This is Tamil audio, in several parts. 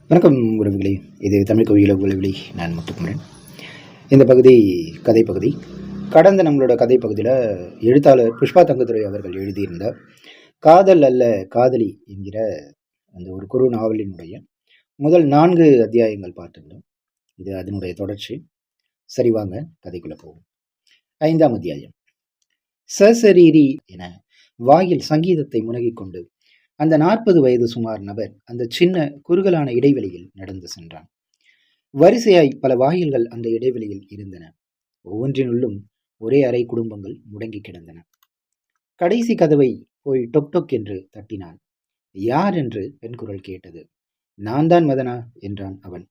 வணக்கம் உறவுகளே. இது தமிழ் கவியில உறவுகளே. நான் முத்துக்குமரன். இந்த பகுதி கதை பகுதி. கடந்த நம்மளோட கதை பகுதியில் எழுத்தாளர் புஷ்பா தங்கத்துரை அவர்கள் எழுதியிருந்த காதல் அல்ல காதலி என்கிற அந்த ஒரு குறு நாவலினுடைய முதல் 4 அத்தியாயங்கள் பார்த்துருந்தோம். இது அதனுடைய தொடர்ச்சி. சரி, வாங்க கதைக்குள்ள போவோம். 5ஆம் அத்தியாயம். சசரீரி என வாயில் சங்கீதத்தை முனகிக் கொண்டு அந்த 40 வயது சுமார் நபர் அந்த சின்ன குறுகலான இடைவெளியில் நடந்து சென்றான். வரிசையாய் பல வாயில்கள் அந்த இடைவெளியில் இருந்தன. ஒவ்வொன்றினுள்ளும் ஒரே அறை குடும்பங்கள் முடங்கி கிடந்தன. கடைசி கதவை போய் டொக் டொக் என்று தட்டினான். யார் என்று பெண் குரல் கேட்டது. நான் தான் மதனா என்றான் அவன்.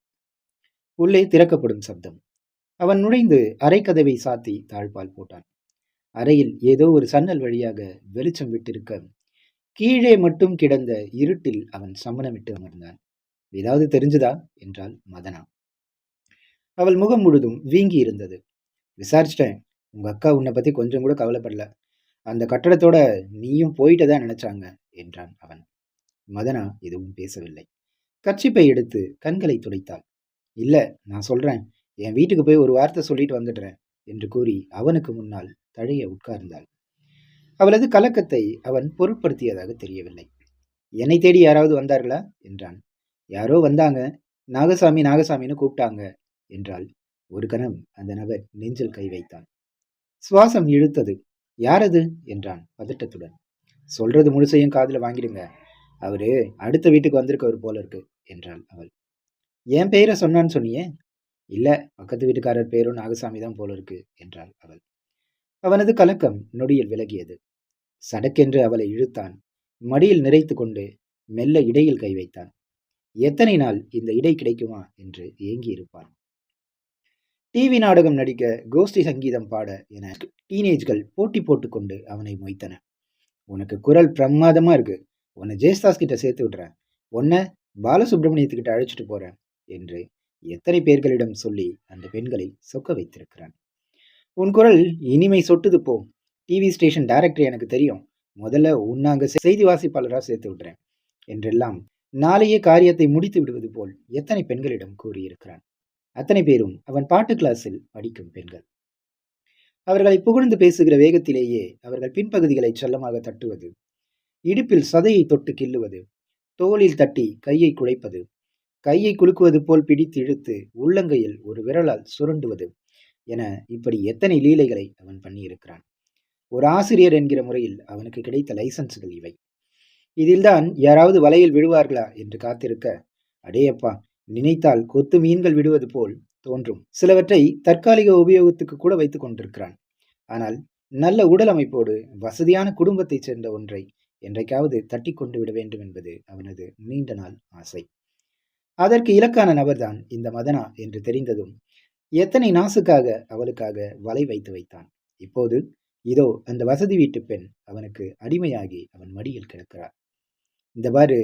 உள்ளே திறக்கப்படும் சப்தம். அவன் நுழைந்து அறை கதவை சாத்தி தாழ்பால் போட்டான். அறையில் ஏதோ ஒரு சன்னல் வழியாக வெளிச்சம் விட்டிருக்க கீழே மட்டும் கிடந்த இருட்டில் அவன் சம்மணமிட்டு அமர்ந்தான். ஏதாவது தெரிஞ்சுதா என்றாள் மதனா. அவள் முகம் முழுதும் வீங்கி இருந்தது. விசாரிச்சிட்டேன். உங்க அக்கா உன்னை பத்தி கொஞ்சம் கூட கவலைப்படல. அந்த கட்டடத்தோட நீயும் போயிட்டதான் நினைச்சாங்க என்றான் அவன். மதனா எதுவும் பேசவில்லை. கர்ச்சிப்பை எடுத்து கண்களை துடைத்தாள். இல்ல, நான் சொல்றேன், என் வீட்டுக்கு போய் ஒரு வார்த்தை சொல்லிட்டு வந்துடுறேன் என்று கூறி அவனுக்கு முன்னால் தழைய உட்கார்ந்தாள். அவளது கலக்கத்தை அவன் பொருட்படுத்தியதாக தெரியவில்லை. என்னை தேடி யாராவது வந்தார்களா என்றான். யாரோ வந்தாங்க, நாகசாமி நாகசாமின்னு கூப்பிட்டாங்க என்றாள். ஒரு கணம் அந்த நபர் நெஞ்சில் கை வைத்தான். சுவாசம் இழுத்தது. யாரது என்றான் பதட்டத்துடன். சொல்றது முழுசையும் காதுல வாங்கிடுங்க. அவரு அடுத்த வீட்டுக்கு வந்திருக்கவர் போல இருக்கு என்றாள் அவள். என் பெயரை சொன்னான்னு சொன்னியே. இல்ல, பக்கத்து வீட்டுக்காரர் பேரும் நாகசாமி தான் போல இருக்கு என்றாள் அவள். அவனது கலக்கம் நொடியில் விலகியது. சடக்கென்று அவளை இழுத்தான். மடியில் நிறைத்து கொண்டு மெல்ல இடையில் கை வைத்தான். எத்தனை நாள் இந்த இடை கிடைக்குமா என்று ஏங்கி இருப்பான். டிவி நாடகம் நடிக்க, கோஷ்டி சங்கீதம் பாட என டீனேஜ்கள் போட்டி போட்டுக்கொண்டு அவனை மொய்த்தன. உனக்கு குரல் பிரமாதமா இருக்கு, உன்னை ஜெயஸ்தாஸ் கிட்ட சேர்த்து விடுறேன், உன்னை பாலசுப்ரமணியத்துக்கிட்ட அழைச்சிட்டு போறேன் என்று எத்தனை பேர்களிடம் சொல்லி அந்த பெண்களை சொக்க வைத்திருக்கிறான். உன் குரல் இனிமை சொட்டுது போ. டிவி ஸ்டேஷன் டைரக்டர் எனக்கு தெரியும். முதல்ல உன்னாங்க செய்தி வாசிப்பாளராக சேர்த்து விடுறேன் என்றெல்லாம் நாளையே காரியத்தை முடித்து விடுவது போல் எத்தனை பெண்களிடம் கூறியிருக்கிறான். அத்தனை பேரும் அவன் பாட்டு கிளாஸில் படிக்கும் பெண்கள். அவர்களை புகழ்ந்து பேசுகிற வேகத்திலேயே அவர்கள் பின்பகுதிகளை செல்லமாக தட்டுவது, இடுப்பில் சதையை தொட்டு கிள்ளுவது, தோளில் தட்டி கையை குழைப்பது, கையை குலுக்குவது போல் பிடித்து இழுத்து உள்ளங்கையில் ஒரு விரலால் சுரண்டுவது என இப்படி எத்தனை லீலைகளை அவன் பண்ணியிருக்கிறான். ஒரு ஆசிரியர் என்கிற முறையில் அவனுக்கு கிடைத்த லைசன்ஸ்கள் இவை. இதில்தான் யாராவது வலையில் விழுவார்களா என்று காத்திருக்க, அடேயப்பா, நினைத்தால் கொத்து மீன்கள் விடுவது போல் தோன்றும். சிலவற்றை தற்காலிக உபயோகத்துக்கு கூட வைத்துக் கொண்டிருக்கிறான். ஆனால் நல்ல உடல் அமைப்போடு வசதியான குடும்பத்தைச் சேர்ந்த ஒன்றை என்றைக்காவது தட்டி கொண்டு விட வேண்டும் என்பது அவனது நீண்ட நாள் ஆசை. அதற்கு இலக்கான நபர்தான் இந்த மதனா என்று தெரிந்ததும் எத்தனை நாசுக்காக அவளுக்காக வலை வைத்து வைத்தான். இப்போது இதோ அந்த வசதி வீட்டு பெண் அவனுக்கு அடிமையாகி அவன் மடியில் கிடக்கிறார். இந்த பாரு,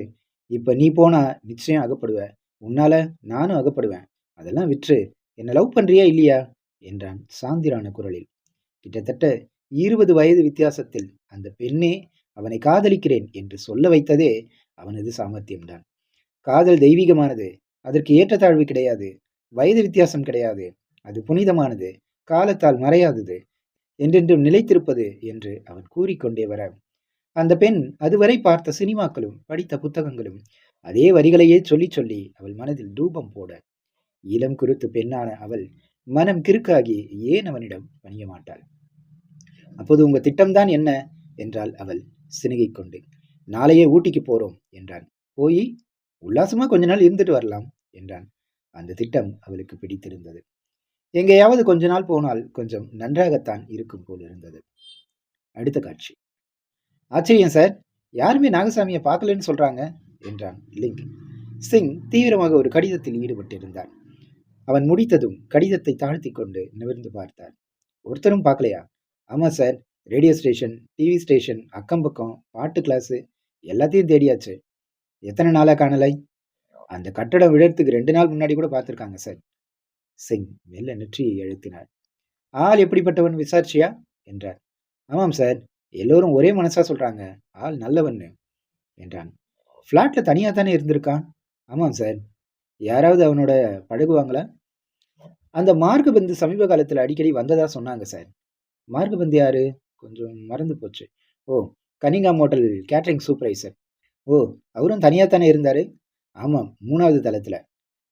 இப்ப நீ போனா நிச்சயம் அகப்படுவ, உன்னால நானும் அகப்படுவேன், அதெல்லாம் விற்று என்ன லவ் பண்றியா இல்லையா என்றான் சாந்திரான குரலில். கிட்டத்தட்ட 20 வயது வித்தியாசத்தில் அந்த பெண்ணே அவனை காதலிக்கிறேன் என்று சொல்ல வைத்ததே அவனது சாமர்த்தியம்தான். காதல் தெய்வீகமானது, அதற்கு ஏற்றத்தாழ்வு கிடையாது, வயது வித்தியாசம் கிடையாது, அது புனிதமானது, காலத்தால் மறையாதது, என்றென்றும் நிலைத்திருப்பது என்று அவன் கூறிக்கொண்டே வர, அந்த பெண் அதுவரை பார்த்த சினிமாக்களும் படித்த புத்தகங்களும் அதே வரிகளையே சொல்லி சொல்லி அவள் மனதில் தூபம் போட, இளம் குருத்து பெண்ணான அவள் மனம் கிறுக்காகி ஏன் அவனிடம் பணிய மாட்டாள்? அப்போது உங்க திட்டம்தான் என்ன என்றாள் அவள் சினுகிக் கொண்டு. நாளையே ஊட்டிக்கு போறோம் என்றான். போய் உல்லாசமா கொஞ்ச நாள் இருந்துட்டு வரலாம் என்றான். அந்த திட்டம் அவளுக்கு பிடித்திருந்தது. எங்கேயாவது கொஞ்ச நாள் போனால் கொஞ்சம் நன்றாகத்தான் இருக்கும் போல் இருந்தது. அடுத்த காட்சி. ஆச்சரியம் சார், யாருமே நாகசாமியை பார்க்கலன்னு சொல்றாங்க என்றான் லிங்க். சிங் தீவிரமாக ஒரு கடிதத்தில் ஈடுபட்டிருந்தான். அவன் முடித்ததும் கடிதத்தை தாழ்த்தி கொண்டு நிமிர்ந்து பார்த்தார். ஒருத்தரும் பார்க்கலையா? ஆமா sir, radio station, TV station, அக்கம் பக்கம், பாட்டு கிளாஸு எல்லாத்தையும் தேடியாச்சு. எத்தனை நாளா காணலை? அந்த கட்டடம் விழறதுக்கு 2 நாள் முன்னாடி கூட பார்த்துருக்காங்க சார். சிங் மெல்ல நெற்றியை அழுத்தினார். ஆள் எப்படிப்பட்டவன் விசாரிச்சியா என்றார். ஆமாம் சார், எல்லோரும் ஒரே மனசா சொல்றாங்க, ஆள் நல்லவன்னு என்றான். ஃப்ளாட்ல தனியா தானே இருந்திருக்கான்? ஆமாம் சார். யாராவது அவனோட பழகுவாங்களா? அந்த மார்கபந்து சமீப காலத்துல அடிக்கடி வந்ததா சொன்னாங்க சார். மார்கபந்து யாரு? கொஞ்சம் மறந்து போச்சு. ஓ! கனிங்ஹாம் ஹோட்டல் கேட்டரிங் சூப்பர்வைசர். ஓ! அவரும் தனியா தானே இருந்தாரு? ஆமாம், 3வது தளத்துல.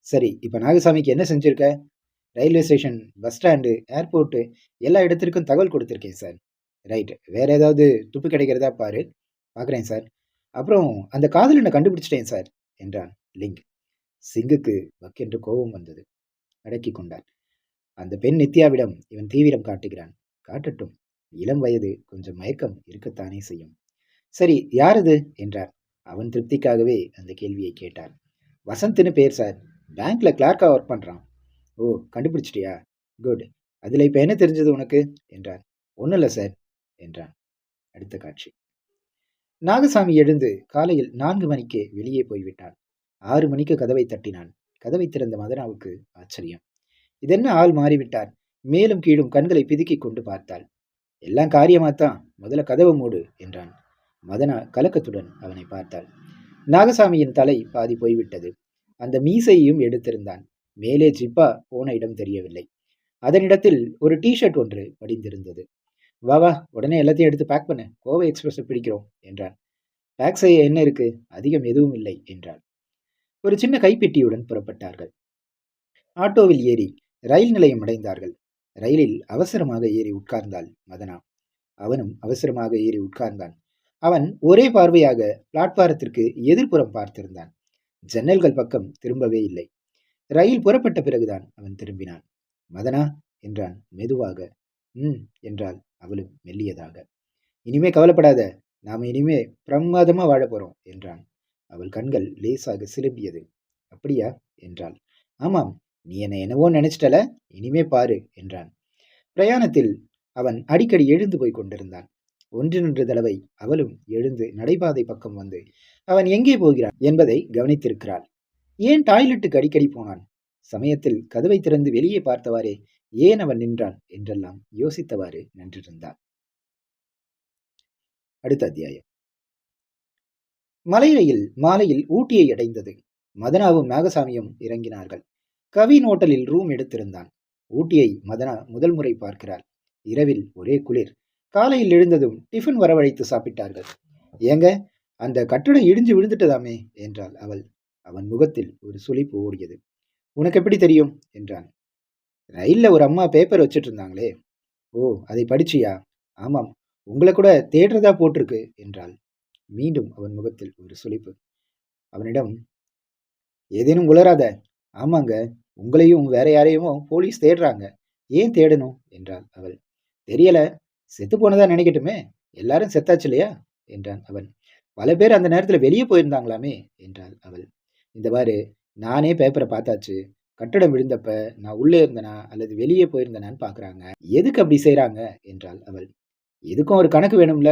சரி, இப்ப நாகசாமிக்கு என்ன செஞ்சிருக்க? Railway station, bus stand, airport எல்லா இடத்திற்கும் தகவல் கொடுத்திருக்கேன் சார். ரைட். வேற ஏதாவது துப்பு கிடைக்கிறதா பாரு. பார்க்குறேன் சார். அப்புறம் அந்த காதலன கண்டுபிடிச்சுட்டேன் சார் என்றான் லிங்க். சிங்குக்கு வக்கென்று கோபம் வந்தது. அடக்கிக் கொண்டான். அந்த பெண் நித்யாவிடம் இவன் தீவிரம் காட்டுகிறான். காட்டட்டும். இளம் வயது, கொஞ்சம் மயக்கம் இருக்கத்தானே செய்யும். சரி, யார் அது என்றார். அவன் திருப்திக்காகவே அந்த கேள்வியை கேட்டான். வசந்த்னு பேர் சார். பேங்க்ல கிளார்க்கா ஒர்க் பண்றான். ஓ, கண்டுபிடிச்சிட்டியா? குட். அதுல இப்ப என்ன தெரிஞ்சது உனக்கு என்றார். ஒன்றும் இல்லை சார் என்றான். அடுத்த காட்சி. நாகசாமி எழுந்து காலையில் 4 மணிக்கே வெளியே போய்விட்டான். 6 மணிக்கு கதவை தட்டினான். கதவை திறந்த மதனாவுக்கு ஆச்சரியம். இதென்ன ஆள் மாறிவிட்டார். மேலும் கீழும் கண்களை பிதுக்கிக் கொண்டு பார்த்தாள். எல்லாம் காரியமாத்தான், முதல்ல கதவை மூடு என்றான். மதனா கலக்கத்துடன் அவனை பார்த்தாள். நாகசாமியின் தலை பாதி போய்விட்டது. அந்த மீசையையும் எடுத்திருந்தான். மேலே ஜிப்பா போன இடம் தெரியவில்லை. அதனிடத்தில் ஒரு டிஷர்ட் ஒன்று படிந்திருந்தது. வா வா, உடனே எல்லாத்தையும் எடுத்து பேக் பண்ணு, கோவை எக்ஸ்பிரஸ் பிடிக்கிறோம் என்றான். பேக் செய்ய என்ன இருக்கு? அதிகம் எதுவும் இல்லை என்றான். ஒரு சின்ன கைப்பெட்டியுடன் புறப்பட்டார்கள். ஆட்டோவில் ஏறி ரயில் நிலையம் அடைந்தார்கள். ரயிலில் அவசரமாக ஏறி உட்கார்ந்தாள் மதனா. அவனும் அவசரமாக ஏறி உட்கார்ந்தான். அவன் ஒரே பார்வையாக பிளாட்பாரத்திற்கு எதிர்ப்புறம் பார்த்திருந்தான். ஜன்னல்கள் பக்கம் திரும்பவே இல்லை. ரயில் புறப்பட்ட பிறகுதான் அவன் திரும்பினான். மதனா என்றான் மெதுவாக. என்றாள் அவளும் மெல்லியதாக. இனிமே கவலைப்படாத, நாம இனிமே பிரமாதமா வாழ போறோம் என்றான். அவள் கண்கள் லேசாக சிலும்பியது. அப்படியா என்றாள். ஆமாம், நீ என்னவோ நினைச்சிட்டல, இனிமே பாரு என்றான். பிரயாணத்தில் அவன் அடிக்கடி எழுந்து போய் கொண்டிருந்தான். ஒன்றிரண்டு தடவை அவளும் எழுந்து நடைபாதை பக்கம் வந்து அவன் எங்கே போகிறான் என்பதை கவனித்திருக்கிறாள். ஏன் டாய்லெட்டுக்கு அடிக்கடி போனான்? சமயத்தில் கதவை திறந்து வெளியே பார்த்தவாறே ஏன் அவன் நின்றான் என்றெல்லாம் யோசித்தவாறு நின்றிருந்தான். அடுத்த அத்தியாயம். மலை ரயில் மாலையில் ஊட்டியை அடைந்தது. மதனாவும் நாகசாமியும் இறங்கினார்கள். கவின் ஹோட்டலில் ரூம் எடுத்திருந்தான். ஊட்டியை மதனா முதல் முறை பார்க்கிறாள். இரவில் ஒரே குளிர். காலையில் எழுந்ததும் டிஃபன் வரவழைத்து சாப்பிட்டார்கள். ஏங்க, அந்த கட்டடம் இடிஞ்சு விழுந்துட்டதாமே என்றாள் அவள். அவன் முகத்தில் ஒரு சுளிப்பு ஓடியது. உனக்கு எப்படி தெரியும் என்றான். ரயில்ல ஒரு அம்மா பேப்பர் வச்சுட்டு இருந்தாங்களே. ஓ, அதை படிச்சியா? ஆமாம், உங்களை கூட தேடுறதா போட்டிருக்கு என்றாள். மீண்டும் அவன் முகத்தில் ஒரு சுளிப்பு. அவனிடம், ஏதேனும் உளராத. ஆமாங்க, உங்களையும் வேற யாரையும் போலீஸ் தேடுறாங்க. ஏன் தேடணும் என்றாள் அவள். தெரியல, செத்து போனதா நினைக்கட்டுமே, எல்லாரும் செத்தாச்சு இல்லையா என்றான் அவன். பல பேர் அந்த நேரத்துல வெளியே போயிருந்தாங்களாமே என்றாள் அவள். இந்த பாரு, நானே பேப்பரை பார்த்தாச்சு. கட்டடம் விழுந்தப்ப நான் உள்ளே இருந்தனா அல்லது வெளியே போயிருந்தனான்னு பாக்குறாங்க. எதுக்கு அப்படி செய்யறாங்க என்றாள் அவள். எதுக்கும் ஒரு கணக்கு வேணும்ல.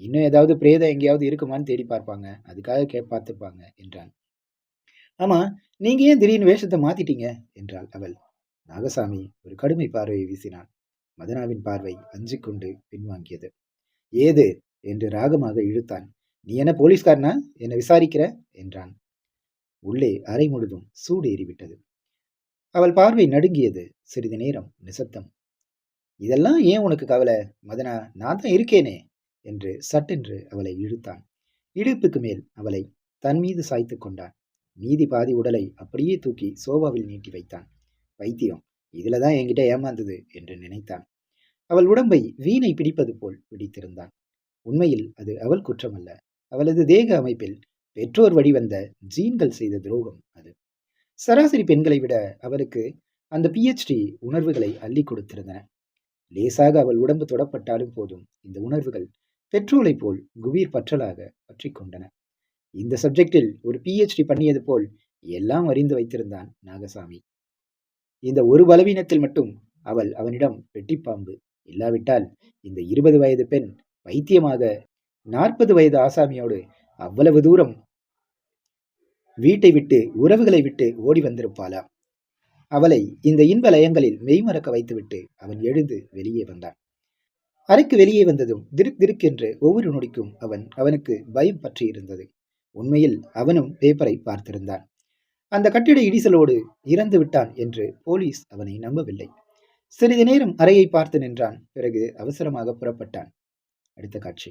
இன்னும் ஏதாவது பிரேதம் எங்கேயாவது இருக்குமான்னு தேடி பார்ப்பாங்க. அதுக்காக பார்த்துப்பாங்க என்றான். ஆமா, நீங்க ஏன் திடீர்னு வேஷத்தை மாத்திட்டீங்க என்றாள் அவள். நாகசாமி ஒரு கடுமை பார்வையை வீசினான். மதனாவின் பார்வை அஞ்சிக்கொண்டு பின்வாங்கியது. ஏது என்று ராகமாக இழுத்தான். நீ என்ன போலீஸ்காரனா, என்ன விசாரிக்கிற என்றான். உள்ளே அறை முழுதும் சூடு ஏறிவிட்டது. அவள் பார்வை நடுங்கியது. சிறிது நேரம் நிசப்தம். இதெல்லாம் ஏன் உனக்கு கவலை மதனா, நான் தான் இருக்கேனே என்று சட்டென்று அவளை இழுத்தான். இடுப்புக்கு மேல் அவளை தன் மீது சாய்த்து கொண்டான். மீதி பாதி உடலை அப்படியே தூக்கி சோபாவில் நீட்டி வைத்தான். பைத்தியம், இதுலதான் என்கிட்ட ஏமாந்தது என்று நினைத்தான். அவள் உடம்பை வீணை பிடிப்பது போல் பிடித்திருந்தான். உண்மையில் அது அவள் குற்றமல்ல. அவளது தேக அமைப்பில் பெற்றோர் வழிவந்த ஜீன்கள் செய்த துரோகம் அது. சராசரி பெண்களை விட அவளுக்கு அந்த பிஹெச்டி உணர்வுகளை அள்ளி கொடுத்திருந்தன. லேசாக அவள் உடம்பு தொடப்பட்டாலும் போதும், இந்த உணர்வுகள் பெட்ரோலை போல் குபீர் பற்றலாக பற்றி கொண்டன. இந்த சப்ஜெக்டில் ஒரு பிஹெச்டி பண்ணியது போல் எல்லாம் அறிந்து வைத்திருந்தான் நாகசாமி. இந்த ஒரு பலவீனத்தில் மட்டும் அவள் அவனிடம் வெட்டிப்பாம்பு. இல்லாவிட்டால் இந்த 20 வயது பெண் பைத்தியமாக 40 வயது ஆசாமியோடு அவ்வளவு தூரம் வீட்டை விட்டு உறவுகளை விட்டு ஓடி வந்திருப்பாளா? அவளை இந்த இன்ப லயங்களில் மெய்மறக்க வைத்துவிட்டு அவன் எழுந்து வெளியே வந்தான். அறைக்கு வெளியே வந்ததும் திருக்கு திருக்கு ஒவ்வொரு நொடிக்கும் அவனுக்கு பயம் பற்றி இருந்தது. உண்மையில் அவனும் பேப்பரை பார்த்திருந்தான். அந்த கட்டிட இடிசலோடு இறந்து விட்டான் என்று போலீஸ் அவனை நம்பவில்லை. சிறிது நேரம் அறையை பார்த்து நின்றான். பிறகு அவசரமாக புறப்பட்டான். அடுத்த காட்சி.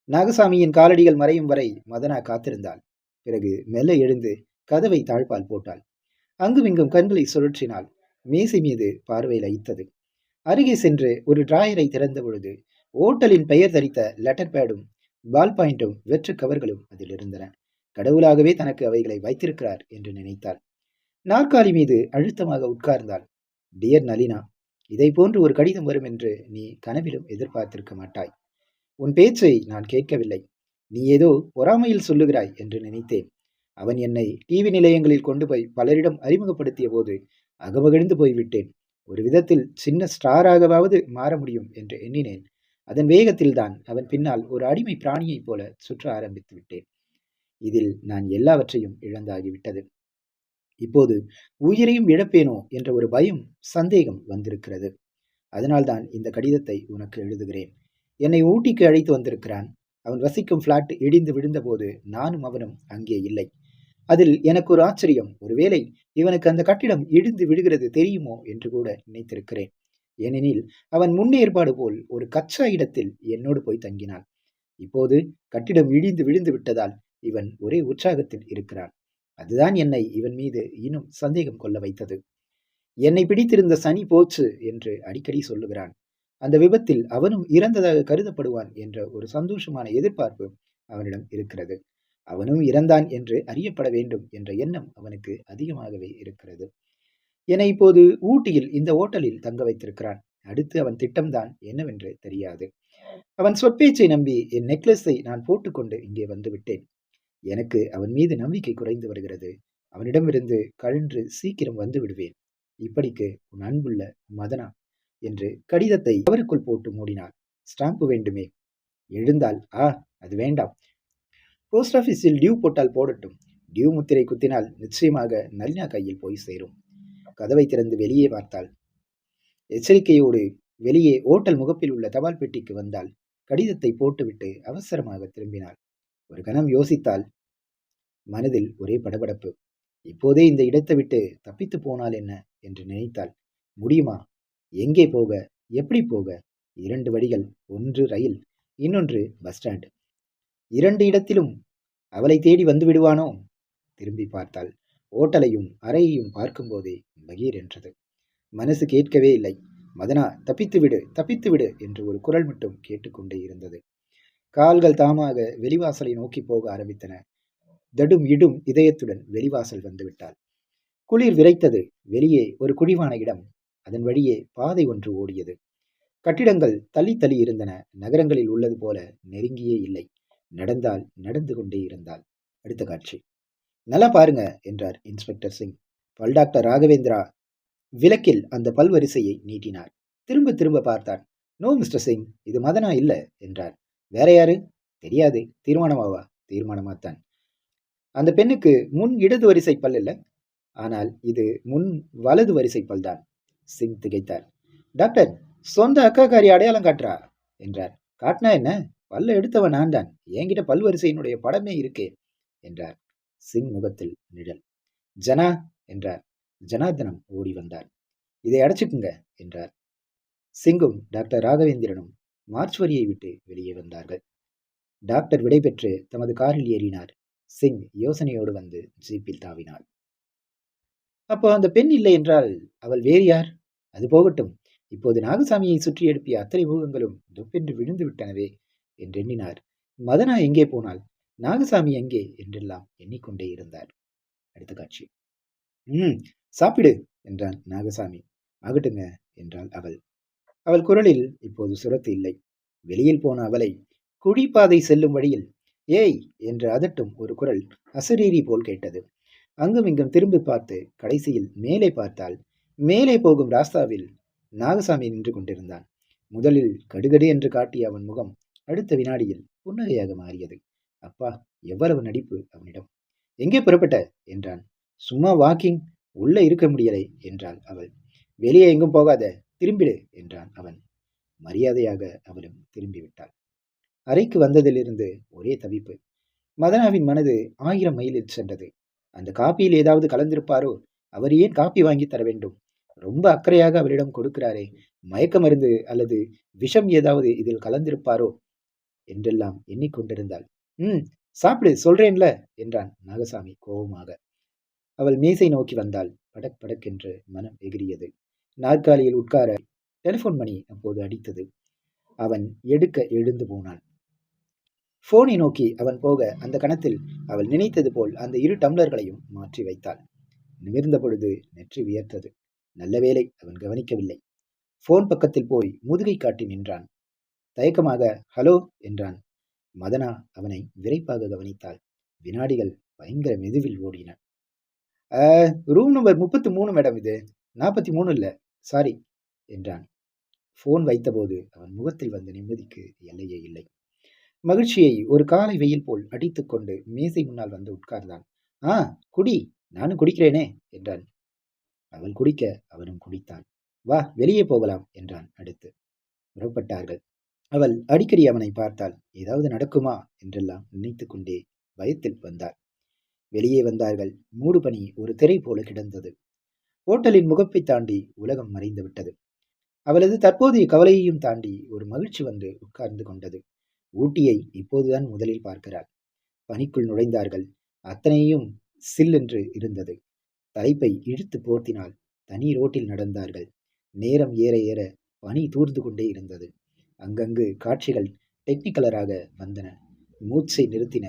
நாகசாமியின் காலடிகள் மறையும் வரை மதனா காத்திருந்தாள். பிறகு மெல்ல எழுந்து கதவை தாழ்பால் போட்டாள். அங்குமிங்கும் கண்களை சுழற்றினாள். மேசை மீது பார்வை லயித்தது. அருகே சென்று ஒரு டிராயரை திறந்த பொழுது ஓட்டலின் பெயர் தரித்த லெட்டர் பேடும் பால் பாயிண்டும் வெற்று கவர்களும் அதில் இருந்தன. கடவுளாகவே தனக்கு அவைகளை வைத்திருக்கிறார் என்று நினைத்தாள். நாற்காலி மீது அழுத்தமாக உட்கார்ந்தாள். டியர் நளினா, இதை போன்று ஒரு கடிதம் வரும் என்று நீ கனவிலும் எதிர்பார்த்திருக்க மாட்டாய். உன் பேச்சை நான் கேட்கவில்லை. நீ ஏதோ பொறாமையில் சொல்லுகிறாய் என்று நினைத்தேன். அவன் என்னை டிவி நிலையங்களில் கொண்டு போய் பலரிடம் அறிமுகப்படுத்திய போது அகமகிழ்ந்து போய்விட்டேன். ஒரு விதத்தில் சின்ன ஸ்டாராகவாவது மாற முடியும் என்று எண்ணினேன். அதன் வேகத்தில்தான் அவன் பின்னால் ஒரு அடிமை பிராணியைப் போல சுற்ற ஆரம்பித்து விட்டேன். இதில் நான் எல்லாவற்றையும் இழந்தாகிவிட்டது. இப்போது உயிரையும் இழப்பேனோ என்ற ஒரு பயம், சந்தேகம் வந்திருக்கிறது. அதனால்தான் இந்த கடிதத்தை உனக்கு எழுதுகிறேன். என்னை ஊட்டிக்கு அழைத்து வந்திருக்கிறான். அவன் வசிக்கும் பிளாட் இடிந்து விழுந்தபோது நானும் அவனும் அங்கே இல்லை. அதில் எனக்கு ஒரு ஆச்சரியம். ஒருவேளை இவனுக்கு அந்த கட்டிடம் இடிந்து விடுகிறது தெரியுமோ என்று கூட நினைத்திருக்கிறேன். ஏனெனில் அவன் முன்னேற்பாடு போல் ஒரு கச்சா இடத்தில் என்னோடு போய் தங்கினான். இப்போது கட்டிடம் இடிந்து விழுந்து விட்டதால் இவன் ஒரே உற்சாகத்தில் இருக்கிறான். அதுதான் என்னை இவன் மீது இன்னும் சந்தேகம் கொள்ள வைத்தது. என்னை பிடித்திருந்த சனி போச்சு என்று அடிக்கடி சொல்லுகிறான். அந்த விபத்தில் அவனும் இறந்ததாக கருதப்படுவான் என்ற ஒரு சந்தோஷமான எதிர்பார்ப்பு அவனிடம் இருக்கிறது. அவனும் இறந்தான் என்று அறியப்பட வேண்டும் என்ற எண்ணம் அவனுக்கு அதிகமாகவே இருக்கிறது. என்னை இப்போது ஊட்டியில் இந்த ஓட்டலில் தங்க வைத்திருக்கிறான். அடுத்து அவன் திட்டம்தான் என்னவென்று தெரியாது. அவன் சொற்பேச்சை நம்பி என் நெக்லஸை நான் போட்டுக்கொண்டு இங்கே வந்து விட்டேன். எனக்கு அவன் மீது நம்பிக்கை குறைந்து வருகிறது. அவனிடமிருந்து கழன்று சீக்கிரம் வந்து விடுவேன். இப்படிக்கு உன் அன்புள்ள மதனா என்று கடிதத்தை அவருக்குள் போட்டு மூடினார். ஸ்டாம்பு வேண்டுமே. எழுந்தால் அது வேண்டாம். போஸ்ட் ஆபீஸில் டியூ போட்டால் போடட்டும். டியூ முத்திரை குத்தினால் நிச்சயமாக நளினா கையில் போய் சேரும். கதவை திறந்து வெளியே பார்த்தாள். எச்சரிக்கையோடு வெளியே ஓட்டல் முகப்பில் உள்ள தபால் பெட்டிக்கு வந்தாள். கடிதத்தை போட்டுவிட்டு அவசரமாக திரும்பினாள். ஒரு கணம் யோசித்தாள். மனதில் ஒரே படபடப்பு. இப்போதே இந்த இடத்தை விட்டு தப்பித்து போனால் என்ன என்று நினைத்தாள். முடியுமா? எங்கே போக, எப்படி போக? 2 வழிகள். ஒன்று ரயில், இன்னொன்று பஸ் ஸ்டாண்ட். 2 இடத்திலும் அவளை தேடி வந்து விடுவானோ? திரும்பி பார்த்தாள். ஓட்டலையும் அறையையும் பார்க்கும்போதே பகீர் என்றது. மனசு கேட்கவே இல்லை. மதனா, தப்பித்து விடு, தப்பித்து விடு என்று ஒரு குரல் மட்டும் கேட்டுக்கொண்டே இருந்தது. கால்கள் தாமாக வெளிவாசலை நோக்கி போக ஆரம்பித்தன. தடும் இடும் இதயத்துடன் வெளிவாசல் வந்துவிட்டாள். குளிர் விரைத்தது. வெளியே ஒரு குழிவான இடம். அதன் வழியே பாதை ஒன்று ஓடியது. கட்டிடங்கள் தள்ளி தள்ளி இருந்தன. நகரங்களில் உள்ளது போல நெருங்கியே இல்லை. நடந்தால் நடந்து கொண்டே இருந்தாள். அடுத்த காட்சி. நல்லா பாருங்க என்றார் இன்ஸ்பெக்டர் சிங். பல் டாக்டர் ராகவேந்திரா விளக்கில் அந்த பல்வரிசையை நீட்டினார். திரும்ப திரும்ப பார்த்தார். நோ மிஸ்டர் சிங், இது மதனா இல்ல என்றார். வேற யாரு? தெரியாது. தீர்மானமாவா? தீர்மானமாத்தான். அந்த பெண்ணுக்கு முன் இடது வரிசை பல் இல்ல, ஆனால் இது முன் வலது வரிசை பல் தான். சிங் திகைத்தார். டாக்டர், சொந்த அக்காக்காரி அடையாளம் காட்டுறா என்றார். காட்டினா என்ன? பல்ல எடுத்தவன் நான் தான். என்கிட்ட பல்வரிசையினுடைய படமே இருக்கே என்றார். சிங் முகத்தில் நிழல். ஜனா என்றார். ஜனார்தனம் ஓடி வந்தார். இதை அடைச்சுக்குங்க என்றார். சிங்கும் டாக்டர் ராகவேந்திரனும் மார்ச் வரியை விட்டு வெளியே வந்தார்கள். டாக்டர் விடைபெற்று தமது காரில் ஏறினார். சிங் யோசனையோடு வந்து ஜீப்பில் தாவினாள். அப்போ அந்த பெண் இல்லை என்றால் அவள் வேறு யார்? அது போகட்டும். இப்போது நாகசாமியை சுற்றி எழுப்பிய அத்தனை ஊகங்களும் தொப்பென்று விழுந்து விட்டனவே என்றெண்ணினார். மதனா எங்கே போனாள்? நாகசாமி எங்கே என்றெல்லாம் எண்ணிக்கொண்டே இருந்தார். அடுத்த காட்சி. சாப்பிடு என்றான் நாகசாமி. ஆகட்டுங்க என்றாள் அவள். அவள் குரலில் இப்போது சுரத்து இல்லை. வெளியில் போன அவளை குழிப்பாதை செல்லும் வழியில் ஏய் என்று அதட்டும் ஒரு குரல் அசரீரி போல் கேட்டது. அங்கும் இங்கும் திரும்பி பார்த்து கடைசியில் மேலே பார்த்தால் மேலே போகும் ராஸ்தாவில் நாகசாமி நின்று கொண்டிருந்தான். முதலில் கடுகடு என்று காட்டிய அவன் முகம் அடுத்த வினாடியில் புன்னகையாக மாறியது. அப்பா, எவ்வளவு நடிப்பு அவனிடம்! எங்கே புறப்பட்ட என்றான். சும்மா வாக்கிங். உள்ள இருக்க முடியலை என்றாள் அவள். வெளியே எங்கும் போகாத, திரும்பிடு என்றான் அவன். மரியாதையாக அவளும் திரும்பிவிட்டாள். அறைக்கு வந்ததிலிருந்து ஒரே தவிப்பு. மதனாவின் மனது 1000 மைலில் சென்றது. அந்த காப்பியில் ஏதாவது கலந்திருப்பாரோ? அவர் ஏன் காப்பி வாங்கி தர வேண்டும்? ரொம்ப அக்கறையாக அவரிடம் கொடுக்கிறாரே, மயக்க மருந்து அல்லது விஷம் ஏதாவது இதில் கலந்திருப்பாரோ என்றெல்லாம் எண்ணிக்கொண்டிருந்தாள். ம், சாப்பிடு சொல்றேன்ல என்றான் நாகசாமி கோபமாக. அவள் மேசை நோக்கி வந்தாள். படக் படக்கென்று மனம் எகிரியது. நாற்காலியில் உட்கார டெலிபோன் மணி அப்போது அடித்தது. அவன் எடுக்க எழுந்து போனான். போனை நோக்கி அவன் போக அந்த கணத்தில் அவள் நினைத்தது போல் அந்த இரு டம்ளர்களையும் மாற்றி வைத்தாள். நிமிர்ந்த பொழுது நெற்றி வியர்த்தது. நல்ல வேளை அவன் கவனிக்கவில்லை. போன் பக்கத்தில் போய் முதுகை காட்டி நின்றான். தயக்கமாக ஹலோ என்றான். மதனா அவனை விரைப்பாக கவனித்தாள். வினாடிகள் பயங்கர மெதுவில் ஓடின. ரூம் நம்பர் 33 மேடம், இது 43 இல்ல, சாரி என்றான். போன் வைத்தபோது அவன் முகத்தில் வந்த நிம்மதிக்கு எல்லையே இல்லை. மகிழ்ச்சியை ஒரு காலை வெயில் போல் அடித்துக்கொண்டு மேசை முன்னால் வந்து உட்கார்ந்தான். குடி, நானும் குடிக்கிறேனே என்றான். அவள் குடிக்க அவனும் குடித்தான். வா வெளியே போகலாம் என்றான். அடுத்து புறப்பட்டார்கள். அவள் அடிக்கடி அவனை பார்த்தாள். ஏதாவது நடக்குமா என்றெல்லாம் நினைத்து கொண்டே பயத்தில் வந்தாள். வெளியே வந்தார்கள். மூடு பனி ஒரு திரை போல கிடந்தது. ஓட்டலின் முகப்பை தாண்டி உலகம் மறைந்து விட்டது. அவளது தற்போதைய கவலையையும் தாண்டி ஒரு மகிழ்ச்சி வந்து உட்கார்ந்து கொண்டது. ஊட்டியை இப்போதுதான் முதலில் பார்க்கிறாள். பனிக்குள் நுழைந்தார்கள். அத்தனையும் சில்லென்று இருந்தது. தலைப்பை இழுத்து போர்த்தினாள். தனி ரோட்டில் நடந்தார்கள். நேரம் ஏற ஏற பனி தூர்ந்து கொண்டே இருந்தது. அங்கங்கு காட்சிகள் டெக்னிக்கலராக வந்தன. மூச்சை நிறுத்தின.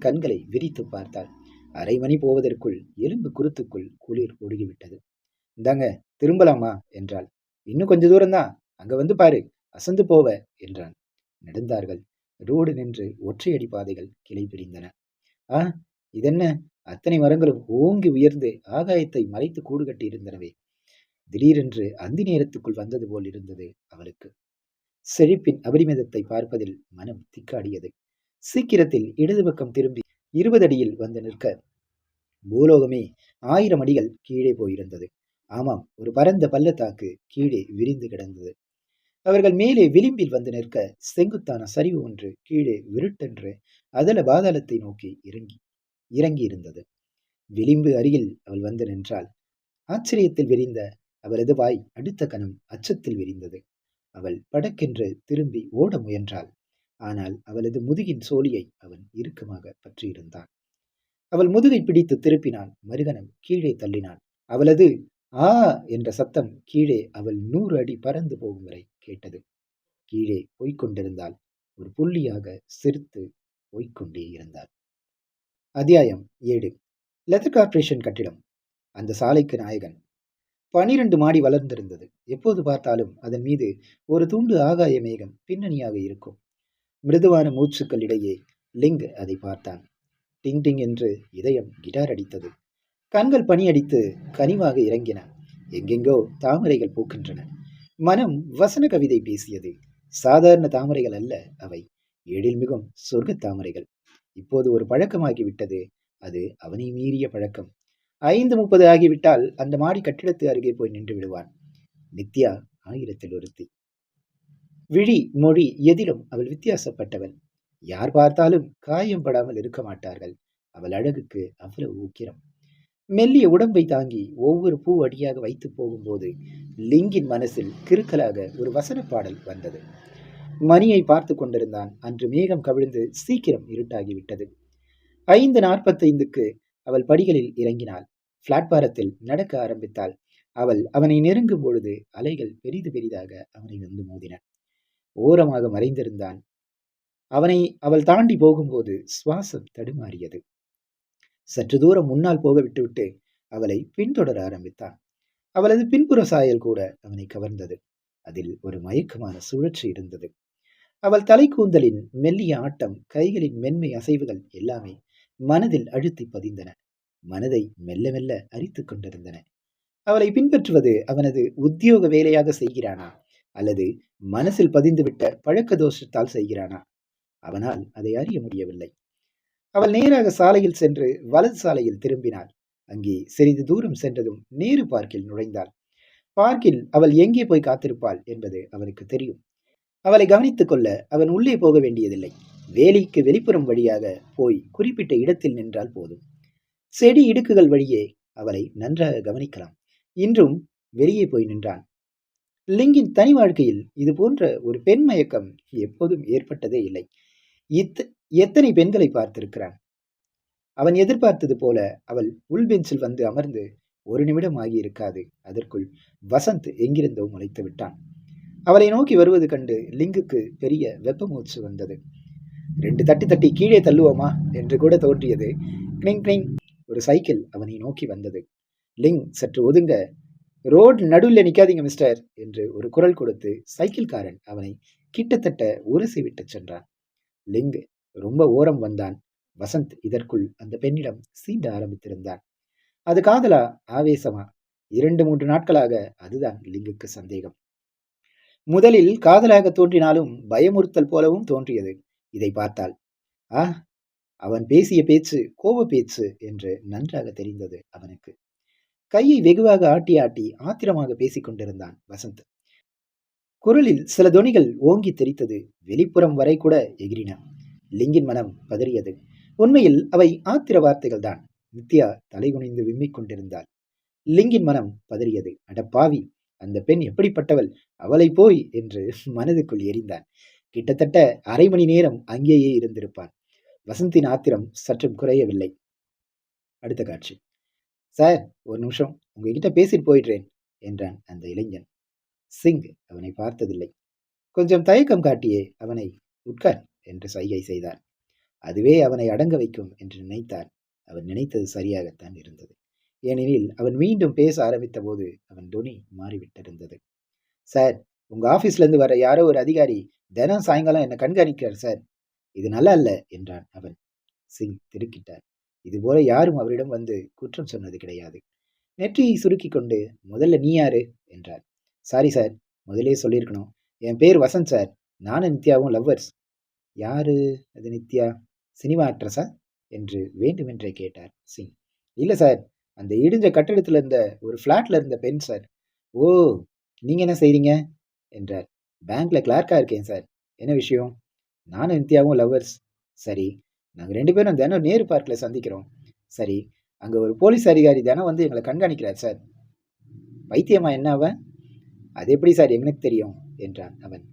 கண்களை விரித்து பார்த்தாள். அரை மணி போவதற்குள் எலும்பு குருத்துக்குள் குளிர் ஒடுகிவிட்டது. இந்தாங்க திரும்பலாமா என்றாள். இன்னும் கொஞ்ச தூரம்தான், அங்க வந்து பாரு, அசந்து போவ என்றான். நடந்தார்கள். ரோடு நின்று ஒற்றையடி பாதைகள் கிளை பிரிந்தன. இதென்ன, அத்தனை மரங்களும் ஓங்கி உயர்ந்து ஆகாயத்தை மறைத்து கூடு கட்டி இருந்தனவே. திடீரென்று அந்தி நேரத்துக்குள் வந்தது போல் இருந்தது அவளுக்கு. செழிப்பின் அபரிமிதத்தை பார்ப்பதில் மனம் திக்காடியது. சீக்கிரத்தில் இடது பக்கம் திரும்பி 20 அடியில் வந்து நிற்க பூலோகமே 1000 அடிகள் கீழே போயிருந்தது. ஆமாம், ஒரு பரந்த பள்ளத்தாக்கு கீழே விரிந்து கிடந்தது. அவர்கள் மேலே விளிம்பில் வந்து நிற்க செங்குத்தான சரிவு ஒன்று கீழே விருட்டென்று அதல பாதாளத்தை நோக்கி இறங்கி இருந்தது. விளிம்பு அருகில் அவள் வந்து நின்றாள். ஆச்சரியத்தில் விரிந்த அவளது வாய் அடுத்த கணம் அச்சத்தில் விரிந்தது. அவள் படக்கென்று திரும்பி ஓட முயன்றாள். ஆனால் அவளது முதுகின் சோழியை அவன் இறுக்கமாக பற்றியிருந்தான். அவள் முதுகை பிடித்து திருப்பினான். மறுகணம் கீழே தள்ளினான். அவளது ஆ என்ற சத்தம் கீழே அவள் 100 அடி பறந்து போகும் வரை கேட்டது. கீழே போய்கொண்டிருந்தாள். ஒரு புள்ளியாக சிரித்து போய்கொண்டே இருந்தாள். அத்தியாயம் 7. லெதர் கார்ப்பரேஷன் கட்டிடம். அந்த சாலைக்கு நாயகன். 12 மாடி வளர்ந்திருந்தது. எப்போது பார்த்தாலும் அதன் மீது ஒரு துண்டு ஆகாய மேகம் பின்னணியாக இருக்கும். மிருதுவான மூச்சுக்கள் இடையே லிங் அதை பார்த்தான். டிங் டிங் என்று இதயம் கிட்டார் அடித்தது. கண்கள் பனியடித்து கனிவாக இறங்கின. எங்கெங்கோ தாமரைகள் பூக்கின்றன. மனம் வசன கவிதை பேசியது. சாதாரண தாமரைகள் அல்ல அவை, எழில்மிகும் சொர்க்க தாமரைகள். இப்போது ஒரு பழக்கமாகிவிட்டது. அது அவனை மீறிய பழக்கம். 5:30 ஆகிவிட்டால் அந்த மாடி கட்டிடத்து அருகே போய் நின்று விடுவான். நித்யா 1000-ல் ஒருத்தி. விழி மொழி எதிலும் அவள் வித்தியாசப்பட்டவள். யார் பார்த்தாலும் காயம் படாமல் இருக்க மாட்டார்கள். அவள் அழகுக்கு அவ்வளவு உக்கிரம். மெல்லிய உடம்பை தாங்கி ஒவ்வொரு பூ அடியாக வைத்து போகும்போது லிங்கின் மனசில் கிறுக்கலாக ஒரு வசன பாடல் வந்தது. மணியை பார்த்து கொண்டிருந்தான். அன்று மேகம் கவிழ்ந்து சீக்கிரம் இருட்டாகிவிட்டது. 5:45க்கு அவள் படிகளில் இறங்கினாள். பிளாட்பாரத்தில் நடக்க ஆரம்பித்தாள். அவள் அவனை நெருங்கும் பொழுது அலைகள் பெரிது பெரிதாக அவனை வந்து மோதின. ஓரமாக மறைந்திருந்தான். அவனை அவள் தாண்டி போகும்போது சுவாசம் தடுமாறியது. சற்று தூரம் முன்னால் போக விட்டுவிட்டு அவளை பின்தொடர ஆரம்பித்தான். அவளது பின்புற சாயல் கூட அவனை கவர்ந்தது. அதில் ஒரு மயக்கமான சுழற்சி இருந்தது. அவள் தலைக்கூந்தலின் மெல்லிய ஆட்டம், கைகளின் மென்மை அசைவுகள் எல்லாமே மனதில் அழுத்தி பதிந்தன. மனதை மெல்ல மெல்ல அரித்துக் கொண்டிருந்தன. அவளை பின்பற்றுவது அவனது உத்தியோக வேலையாக செய்கிறானா அல்லது மனசில் பதிந்துவிட்ட பழக்க தோஷத்தால் செய்கிறானா? அவனால் அதை அறிய முடியவில்லை. அவள் நேராக சாலையில் சென்று வலது சாலையில் திரும்பினாள். அங்கே சிறிது தூரம் சென்றதும் நேரு பார்க்கில் நுழைந்தாள். பார்க்கில் அவள் எங்கே போய் காத்திருப்பாள் என்பது அவனுக்கு தெரியும். அவளை கவனித்துக் கொள்ள அவன் உள்ளே போக வேண்டியதில்லை. வேலிக்கு வெளிப்புறம் வழியாக போய் குறிப்பிட்ட இடத்தில் நின்றால் போதும். செடி இடுக்குகள் வழியே அவளை நன்றாக கவனிக்கலாம். இன்றும் வெளியே போய் நின்றான். லிங்கின் தனி வாழ்க்கையில் இது போன்ற ஒரு பெண் மயக்கம் எப்போதும் ஏற்பட்டதே இல்லை. எத்தனை பெண்களை பார்த்திருக்கிறான். அவன் எதிர்பார்த்தது போல அவள் உள் பெஞ்சில் வந்து அமர்ந்து ஒரு நிமிடம் ஆகியிருக்காது. அதற்குள் வசந்த் எங்கிருந்தோ முளைத்து விட்டான். அவளை நோக்கி வருவது கண்டு லிங்குக்கு பெரிய வெப்ப மூச்சு வந்தது. 2 தட்டி தட்டி கீழே தள்ளுவோமா என்று கூட தோன்றியது. கிளிங் கிளிங் ஒரு சைக்கிள் அவனை நோக்கி வந்தது. லிங் சற்று ஒதுங்க. ரோடு நடுவில் நிக்காதீங்க மிஸ்டர் என்று ஒரு குரல் கொடுத்து சைக்கிள்காரன் அவனை கிட்டத்தட்ட உரசி விட்டு சென்றான். லிங் ரொம்ப ஓரம் வந்தான். வசந்த் இதற்குள் அந்த பெண்ணிடம் சீண்ட ஆரம்பித்திருந்தான். அது காதலா, ஆவேசமா? 2-3 நாட்களாக அதுதான் லிங்குக்கு சந்தேகம். முதலில் காதலாக தோன்றினாலும் பயமுறுத்தல் போலவும் தோன்றியது. இதை பார்த்தால் அவன் பேசிய பேச்சு கோப பேச்சு என்று நன்றாக தெரிந்தது அவனுக்கு. கையை வெகுவாக ஆட்டி ஆட்டி ஆத்திரமாக பேசிக் கொண்டிருந்தான் வசந்த். குரலில் சில தொனிகள் ஓங்கி தெரித்தது. வெளிப்புறம் வரை கூட எகிரின. லிங்கின் மனம் பதறியது. உண்மையில் அவை ஆத்திர வார்த்தைகள் தான். நித்யா தலைகுனிந்து விம்மிக் கொண்டிருந்தாள். லிங்கின் மனம் பதறியது. அடப்பாவி, அந்த பெண் எப்படிப்பட்டவள், அவளை போய் என்று மனதுக்குள் எரிந்தான். கிட்டத்தட்ட அரை மணி நேரம் அங்கேயே இருந்திருப்பான். வசந்தின் ஆத்திரம் சற்றும் குறையவில்லை. அடுத்த காட்சி. சார், ஒரு நிமிஷம் உங்ககிட்ட பேசிட்டு போயிடுறேன் என்றான் அந்த இளைஞன். சிங் அவனை பார்த்ததில்லை. கொஞ்சம் தயக்கம் காட்டியே அவனை உட்கார் என்று சைகை செய்தார். அதுவே அவனை அடங்க வைக்கும் என்று நினைத்தார். அவன் நினைத்தது சரியாகத்தான் இருந்தது. ஏனெனில் அவன் மீண்டும் பேச ஆரம்பித்த போது அவன் தொனி மாறிவிட்டிருந்தது. சார், உங்க ஆபீஸ்ல இருந்து வர யாரோ ஒரு அதிகாரி தினம் சாயங்காலம் என்ன கண்காணிக்கிறார் சார். இது நல்லா இல்ல என்றான் அவன். சிங் திடுக்கிட்டார். இதுபோல யாரும் அவரிடம் வந்து குற்றம் சொன்னது கிடையாது. நெற்றியை சுருக்கி கொண்டு, முதல்ல நீ யாரு என்றார். சாரி சார், முதலே சொல்லியிருக்கணும். என் பேர் வசந்த் சார். நானும் நித்யாவும் லவ்வர்ஸ். யாரு அது நித்யா? சினிமா ஆக்ட்ரஸா என்று வேண்டுமென்றே கேட்டார் சிங். இல்ல சார், அந்த இடிஞ்ச கட்டடத்துல இருந்த ஒரு பிளாட்ல இருந்த பெண் சார். ஓ, நீங்க என்ன செய்றீங்க என்றார். பேங்க்ல கிளார்க்கா இருக்கேன் சார். என்ன விஷயம்? நானும் நித்யாவும் லவ்வர்ஸ். சரி, நாங்க 2 பேரும் தினம் நேரு பார்க்ல சந்திக்கிறோம். சரி, அங்க ஒரு போலீஸ் அதிகாரி தினம் வந்து எங்களை கண்காணிக்கிறார் சார். பைத்தியமா என்ன அவன்? அது எப்படி சார் எங்களுக்கு தெரியும் என்றான் அவன்.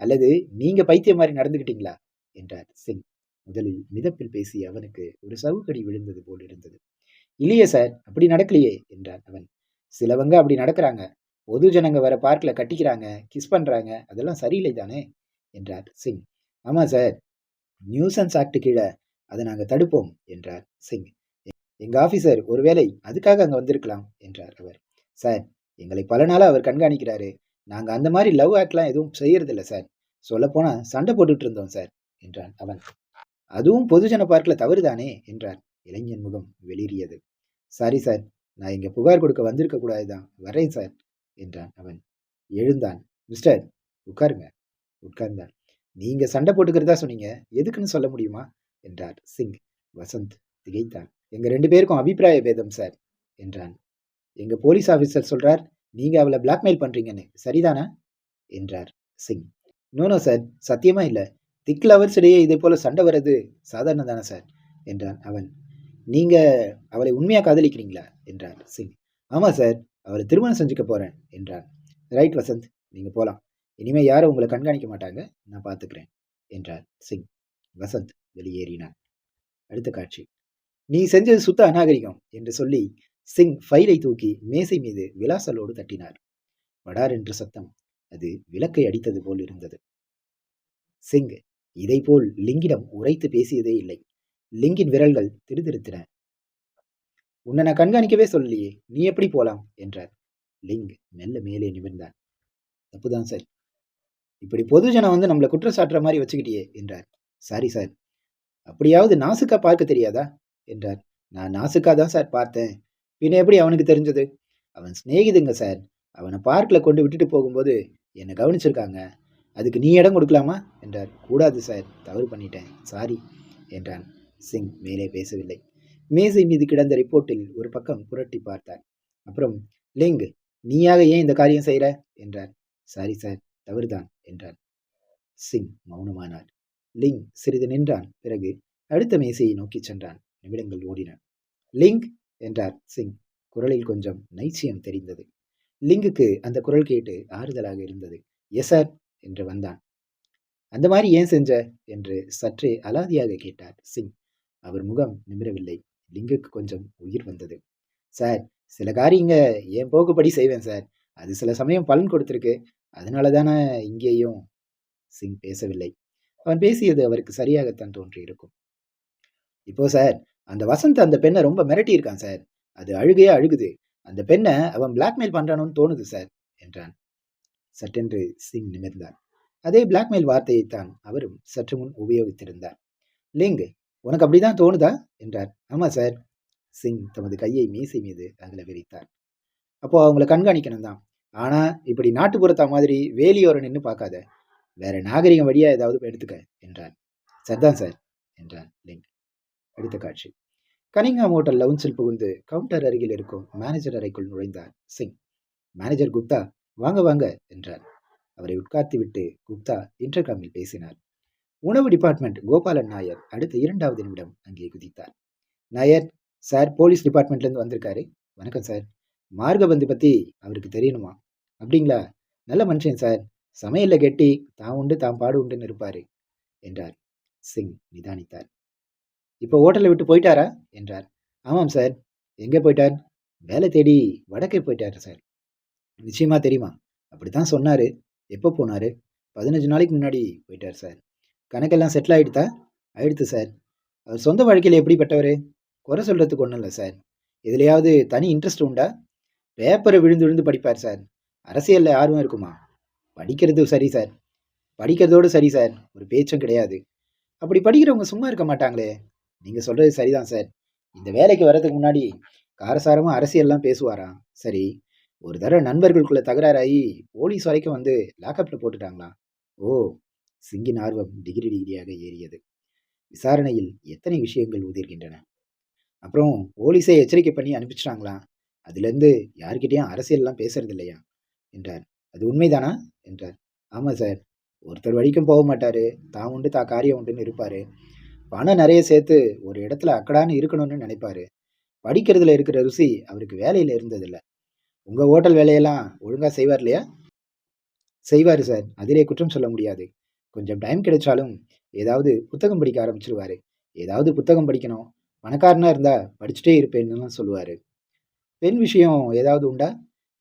அல்லது நீங்க பைத்தியம் மாதிரி நடந்துகிட்டீங்களா என்றார் சிங். முதலில் மிதப்பில் பேசிய அவனுக்கு ஒரு சவுக்கடி விழுந்தது போல் இருந்தது. இல்லையே சார், அப்படி நடக்கலையே என்றான் அவன். சிலவங்க அப்படி நடக்கிறாங்க. பொது ஜனங்க வர பார்க்ல கட்டிக்கிறாங்க, கிஸ் பண்றாங்க. அதெல்லாம் சரியில்லை தானே என்றார் சிங். ஆமா சார், நியூசன்ஸ் ஆக்ட் கீழே அதை நாங்க தடுப்போம் என்றார் சிங். எங்க ஆபீசர் ஒருவேளை அதுக்காக அங்க வந்திருக்கலாம் என்றார் அவர். சார், எங்களை பல நாளா அவர் கண்காணிக்கிறாரு. நாங்க அந்த மாதிரி லவ் ஆக்ட்லாம் எதுவும் செய்யறதில்ல சார். சொல்ல போனா சண்டை போட்டுட்டு இருந்தோம் சார் என்றான் அவன். அதுவும் பொதுஜன பார்க்ல தவறுதானே என்றார். இளைஞன் முகம் வெளியேறியது. சாரி சார், நான் இங்க புகார் கொடுக்க வந்திருக்க கூடாதுதான், வரேன் சார் என்றான் அவன். எழுந்தான். மிஸ்டர், உட்காருங்க. உட்கார்ந்தான். நீங்க சண்டை போட்டுக்கிறதா சொன்னீங்க, எதுக்குன்னு சொல்ல முடியுமா என்றார் சிங். வசந்த் திகைத்தான். எங்க 2 பேருக்கும் அபிப்பிராய பேதம் சார் என்றான். எங்க போலீஸ் ஆபீசர் சொல்றார் நீங்க அவளை பிளாக்மெயில் பண்றீங்கன்னு, சரிதானா என்றார் சிங். நோ சார், சத்தியமா இல்ல. திக் லவர்ஸ் இடையே இதே போல சண்டை வர்றது சாதாரணம் தானே சார் என்றான் அவன். நீங்க அவளை உண்மையா காதலிக்கிறீங்களா என்றார் சிங். ஆமா சார், அவளை திருமணம் செஞ்சுக்க போறேன் என்றான். ரைட் வசந்த், நீங்க போலாம். இனிமே யாரும் உங்களை கண்காணிக்க மாட்டாங்க, நான் பார்த்துக்கிறேன் என்றார் சிங். வசந்த் வெளியேறினான். அடுத்த காட்சி. நீ செஞ்சது சுத்த அநாகரிகம் என்று சொல்லி சிங் ஃபைலை தூக்கி மேசை மீது விலாசலோடு தட்டினார். படார் என்று சத்தம். அது விளக்கை அடித்தது போல் இருந்தது. சிங் இதை போல் லிங்கிடம் உரைத்து பேசியதே இல்லை. லிங்கின் விரல்கள் திருதிருத்தின. உன்னை நான் கண்காணிக்கவே சொல்லலையே, நீ எப்படி போலாம் என்றார். லிங் மெல்ல மேலே நிமிர்ந்தான். தப்புதான் சார், இப்படி பொதுஜனம் வந்து நம்மளை குற்றம் சாட்டுற மாதிரி வச்சுக்கிட்டியே என்றார். Sorry sir. அப்படியாவது நாசுக்கா பார்க்க தெரியாதா என்றார். நான் நாசுக்கா தான் சார் பார்த்தேன், பின்ன எப்படி அவனுக்கு தெரிஞ்சது? அவன் சிநேகிதுங்க சார். அவனை பார்க்ல கொண்டு விட்டுட்டு போகும்போது என்னை கவனிச்சிருக்காங்க. அதுக்கு நீ இடம் கொடுக்கலாமா என்றார். கூடாது சார், தவறு பண்ணிட்டேன், சாரி என்றான். சிங் மேலே பேசவில்லை. மேசை மீது கிடந்த ரிப்போர்ட்டில் ஒரு பக்கம் புரட்டி பார்த்தார். அப்புறம், லிங், நீயாக ஏன் இந்த காரியம் செய்யற என்றார். சாரி சார், தவறுதான் என்றார். சிங் மௌனமானார். லிங் சிறிது நின்றான். பிறகு அடுத்த மேசையை நோக்கி சென்றான். நிமிடங்கள் ஓடின. லிங்க் என்றார் சிங். குரலில் கொஞ்சம் நைச்சியம் தெரிந்தது. லிங்குக்கு அந்த குரல் கேட்டு ஆறுதலாக இருந்தது. எஸ் சார் என்று வந்தான். அந்த மாதிரி ஏன் செஞ்ச என்று சற்றே அலாதியாக கேட்டார் சிங். அவர் முகம் நிமிரவில்லை. லிங்குக்கு கொஞ்சம் உயிர் வந்தது. சார், சில காரியங்க என் போக்குப்படி செய்வேன் சார். அது சில சமயம் பலன் கொடுத்துருக்கு. அதனால தானே இங்கேயும். சிங் பேசவில்லை. அவன் பேசியது அவருக்கு சரியாகத்தான் தோன்றியிருக்கும். இப்போ சார், அந்த வசந்த் அந்த பெண்ணை ரொம்ப மிரட்டி இருக்கான் சார். அது அழுகையா அழுகுது. அந்த பெண்ணை அவன் பிளாக்மெயில் பண்றானோன்னு தோணுது சார் என்றான். சட்டென்று சிங் நிமிர்ந்தார். அதே பிளாக்மெயில் வார்த்தையைத்தான் அவரும் சற்று முன் உபயோகித்திருந்தார். லிங், உனக்கு அப்படிதான் தோணுதா என்றார். ஆமா சார். சிங் தமது கையை மீசை மீது அகல விரித்தார். அப்போ அவங்கள கண்காணிக்கணும் தான். ஆனா இப்படி நாட்டுப்புறத்தா மாதிரி வேலியோரம் நின்று பார்க்காத. வேற நாகரிகம் வழியா ஏதாவது எடுத்துக்க என்றார். சரிதான் சார் என்றான் லிங். அடுத்த காட்சி. கனிங்ஹாம் ஹோட்டல் லவுன்ஸில் புகுந்து கவுண்டர் அருகில் இருக்கும் மேனேஜர் அறைக்குள் நுழைந்தார் சிங். மேனேஜர் குப்தா, வாங்க வாங்க என்றார். அவரை உட்கார்த்து விட்டு குப்தா இன்டர்காமில் பேசினார். உணவு டிபார்ட்மெண்ட் கோபாலன் நாயர் அடுத்த 2வது நிமிடம் அங்கே குதித்தார். நாயர் சார், போலீஸ் டிபார்ட்மெண்ட்லேருந்து வந்திருக்காரு. வணக்கம் சார். மார்கபந்து பற்றி அவருக்கு தெரியணுமா? அப்படிங்களா? நல்ல மனுஷன் சார். சமையலில் கெட்டி தான் உண்டு தான் பாடு உண்டுன்னு இருப்பார் என்றார். சிங் நிதானித்தார். இப்போ ஹோட்டலை விட்டு போயிட்டாரா என்றார். ஆமாம் சார். எங்கே போயிட்டார்? வேலை தேடி வடக்கே போயிட்டார் சார். நிச்சயமா தெரியுமா? அப்படித்தான் சொன்னார். எப்போ போனார்? 15 நாளைக்கு முன்னாடி போயிட்டார் சார். கணக்கெல்லாம் செட்டில் ஆகிடுதா? ஆயிடுத்து சார். அவர் சொந்த வாழ்க்கையில் எப்படிப்பட்டவர்? குறை சொல்கிறதுக்கு ஒன்றும் இல்லை சார். எதுலையாவது தனி இன்ட்ரெஸ்ட் உண்டா? பேப்பரை விழுந்து விழுந்து படிப்பார் சார். அரசியலில் ஆர்வம் இருக்குமா? படிக்கிறது சரி சார். படிக்கிறதோடு சரி சார். ஒரு பேச்சும் கிடையாது. அப்படி படிக்கிறவங்க சும்மா இருக்க மாட்டாங்களே. நீங்கள் சொல்கிறது சரிதான் சார். இந்த வேலைக்கு வர்றதுக்கு முன்னாடி காரசாரமாக அரசியல்லாம் பேசுவாராம். சரி, ஒரு தடவை நண்பர்களுக்குள்ள தகராறாகி போலீஸ் வரைக்கும் வந்து லாக்அப்பில் போட்டுட்டாங்களாம். ஓ! சிங்கின் ஆர்வம் டிகிரியாக ஏறியது. விசாரணையில் எத்தனை விஷயங்கள் ஊதிர்கின்றன. அப்புறம் போலீஸை எச்சரிக்கை பண்ணி அனுப்பிச்சிட்டாங்களாம். அதுலேருந்து யார்கிட்டையும் அரசியல்லாம் பேசுறது இல்லையா என்றார். அது உண்மைதானா என்றார். ஆமாம் சார். ஒருத்தர் வழிக்கும் போக மாட்டார். தான் உண்டு தான் காரியம் உண்டுன்னு இருப்பார். பணம் நிறைய சேர்த்து ஒரு இடத்துல அக்கடான்னு இருக்கணும்னு நினைப்பாரு. படிக்கிறதுல இருக்கிற ருசி அவருக்கு வேலையில் இருந்ததில்லை. உங்கள் ஹோட்டல் வேலையெல்லாம் ஒழுங்காக செய்வார் இல்லையா? செய்வார் சார். அதிலே குற்றம் சொல்ல முடியாது. கொஞ்சம் டைம் கிடைச்சாலும் ஏதாவது புத்தகம் படிக்க ஆரம்பிச்சிருவாரு. ஏதாவது புத்தகம் படிக்கணும், பணக்காரனாக இருந்தால் படிச்சுட்டே இருப்பேன்னு சொல்லுவார். பெண் விஷயம் ஏதாவது உண்டா?